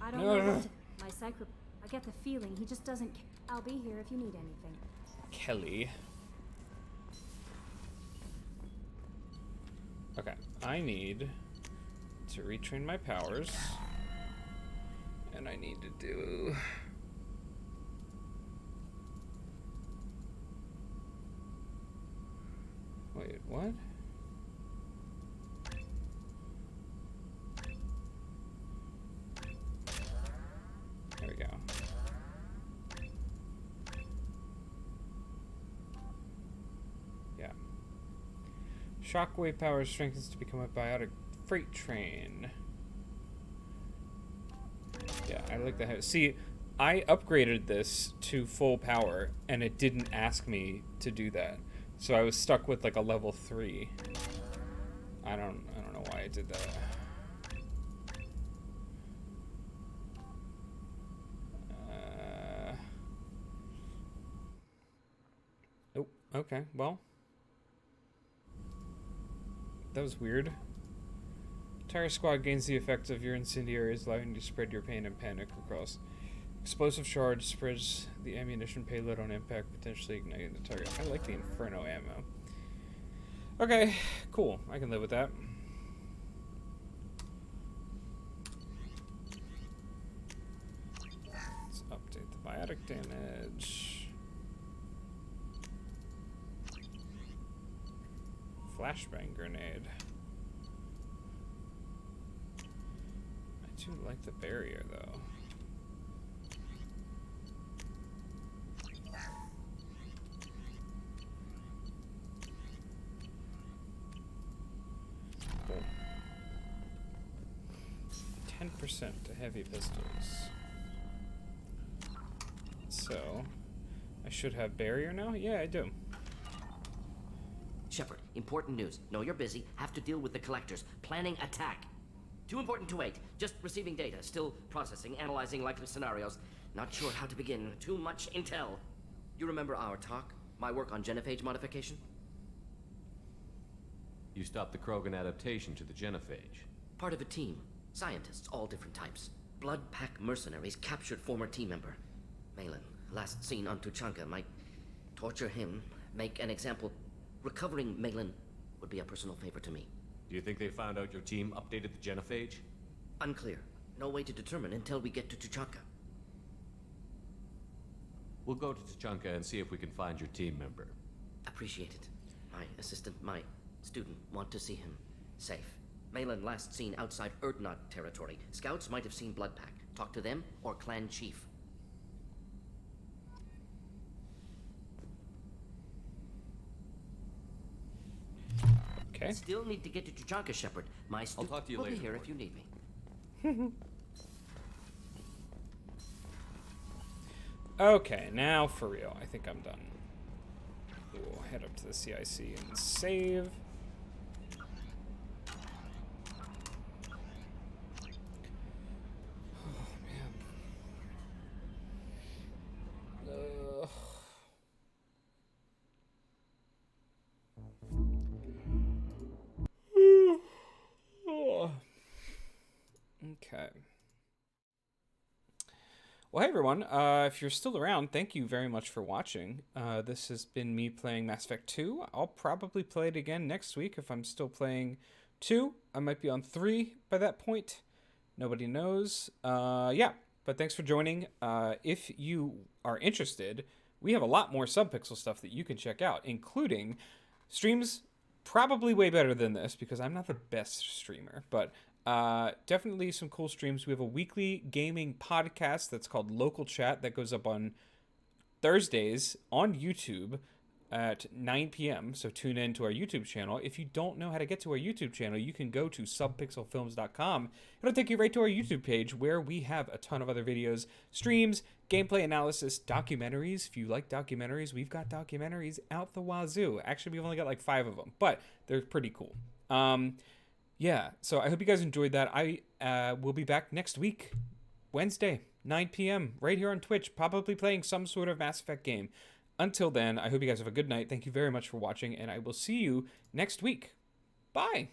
I don't know what to... My psycho... I get the feeling he just doesn't... I'll be here if you need anything. Kelly. Okay, I need to retrain my powers. And I need to do... Wait, what? There we go. Yeah. Shockwave power strengthens to become a biotic freight train. Yeah, I like that. See, I upgraded this to full power, and it didn't ask me to do that. So I was stuck with like a level 3. I don't know why I did that. Oh, okay. Well, that was weird. Entire squad gains the effects of your incendiaries, allowing you to spread your pain and panic across. Explosive charge spreads the ammunition payload on impact, potentially igniting the target. I like the Inferno ammo. Okay, cool. I can live with that. Let's update the biotic damage. Flashbang grenade. I do like the barrier, though. Cool. 10% to heavy pistols. So, I should have barrier now? Yeah, I do. Shepard, important news. Know you're busy. Have to deal with the collectors. Planning attack. Too important to wait. Just receiving data. Still processing, analyzing likely scenarios. Not sure how to begin. Too much intel. You remember our talk? My work on genophage modification? You stopped the Krogan adaptation to the genophage. Part of a team. Scientists, all different types. Blood Pack mercenaries captured former team member. Malin, last seen on Tuchanka, might torture him, make an example. Recovering Malin would be a personal favor to me. Do you think they found out your team updated the genophage? Unclear. No way to determine until we get to Tuchanka. We'll go to Tuchanka and see if we can find your team member. Appreciate it. My assistant, my student, want to see him safe. Malin last seen outside Erdnot territory. Scouts might have seen Blood Pack. Talk to them or clan chief. Okay. Still need to get to Tuchanka, Shepard. My student I'll talk to you will later. be here if you need me. Okay, now for real. I think I'm done. We'll head up to the CIC and save. Oh, man. Okay. Well, hey everyone, if you're still around, thank you very much for watching. This has been me playing Mass Effect 2. I'll probably play it again next week if I'm still playing 2. I might be on 3 by that point. Nobody knows. Yeah, but thanks for joining. If you are interested, we have a lot more Subpixel stuff that you can check out, including streams probably way better than this because I'm not the best streamer, but definitely some cool streams. We have a weekly gaming podcast that's called Local Chat that goes up on Thursdays on YouTube at 9 p.m. So tune in to our YouTube channel. If you don't know how to get to our YouTube channel, you can go to subpixelfilms.com. It'll take you right to our YouTube page where we have a ton of other videos, streams, gameplay analysis, documentaries. If you like documentaries, we've got documentaries out the wazoo. Actually, we've only got like 5 of them, but they're pretty cool. Yeah, so I hope you guys enjoyed that. I will be back next week, Wednesday, 9 p.m., right here on Twitch, probably playing some sort of Mass Effect game. Until then, I hope you guys have a good night. Thank you very much for watching, and I will see you next week. Bye!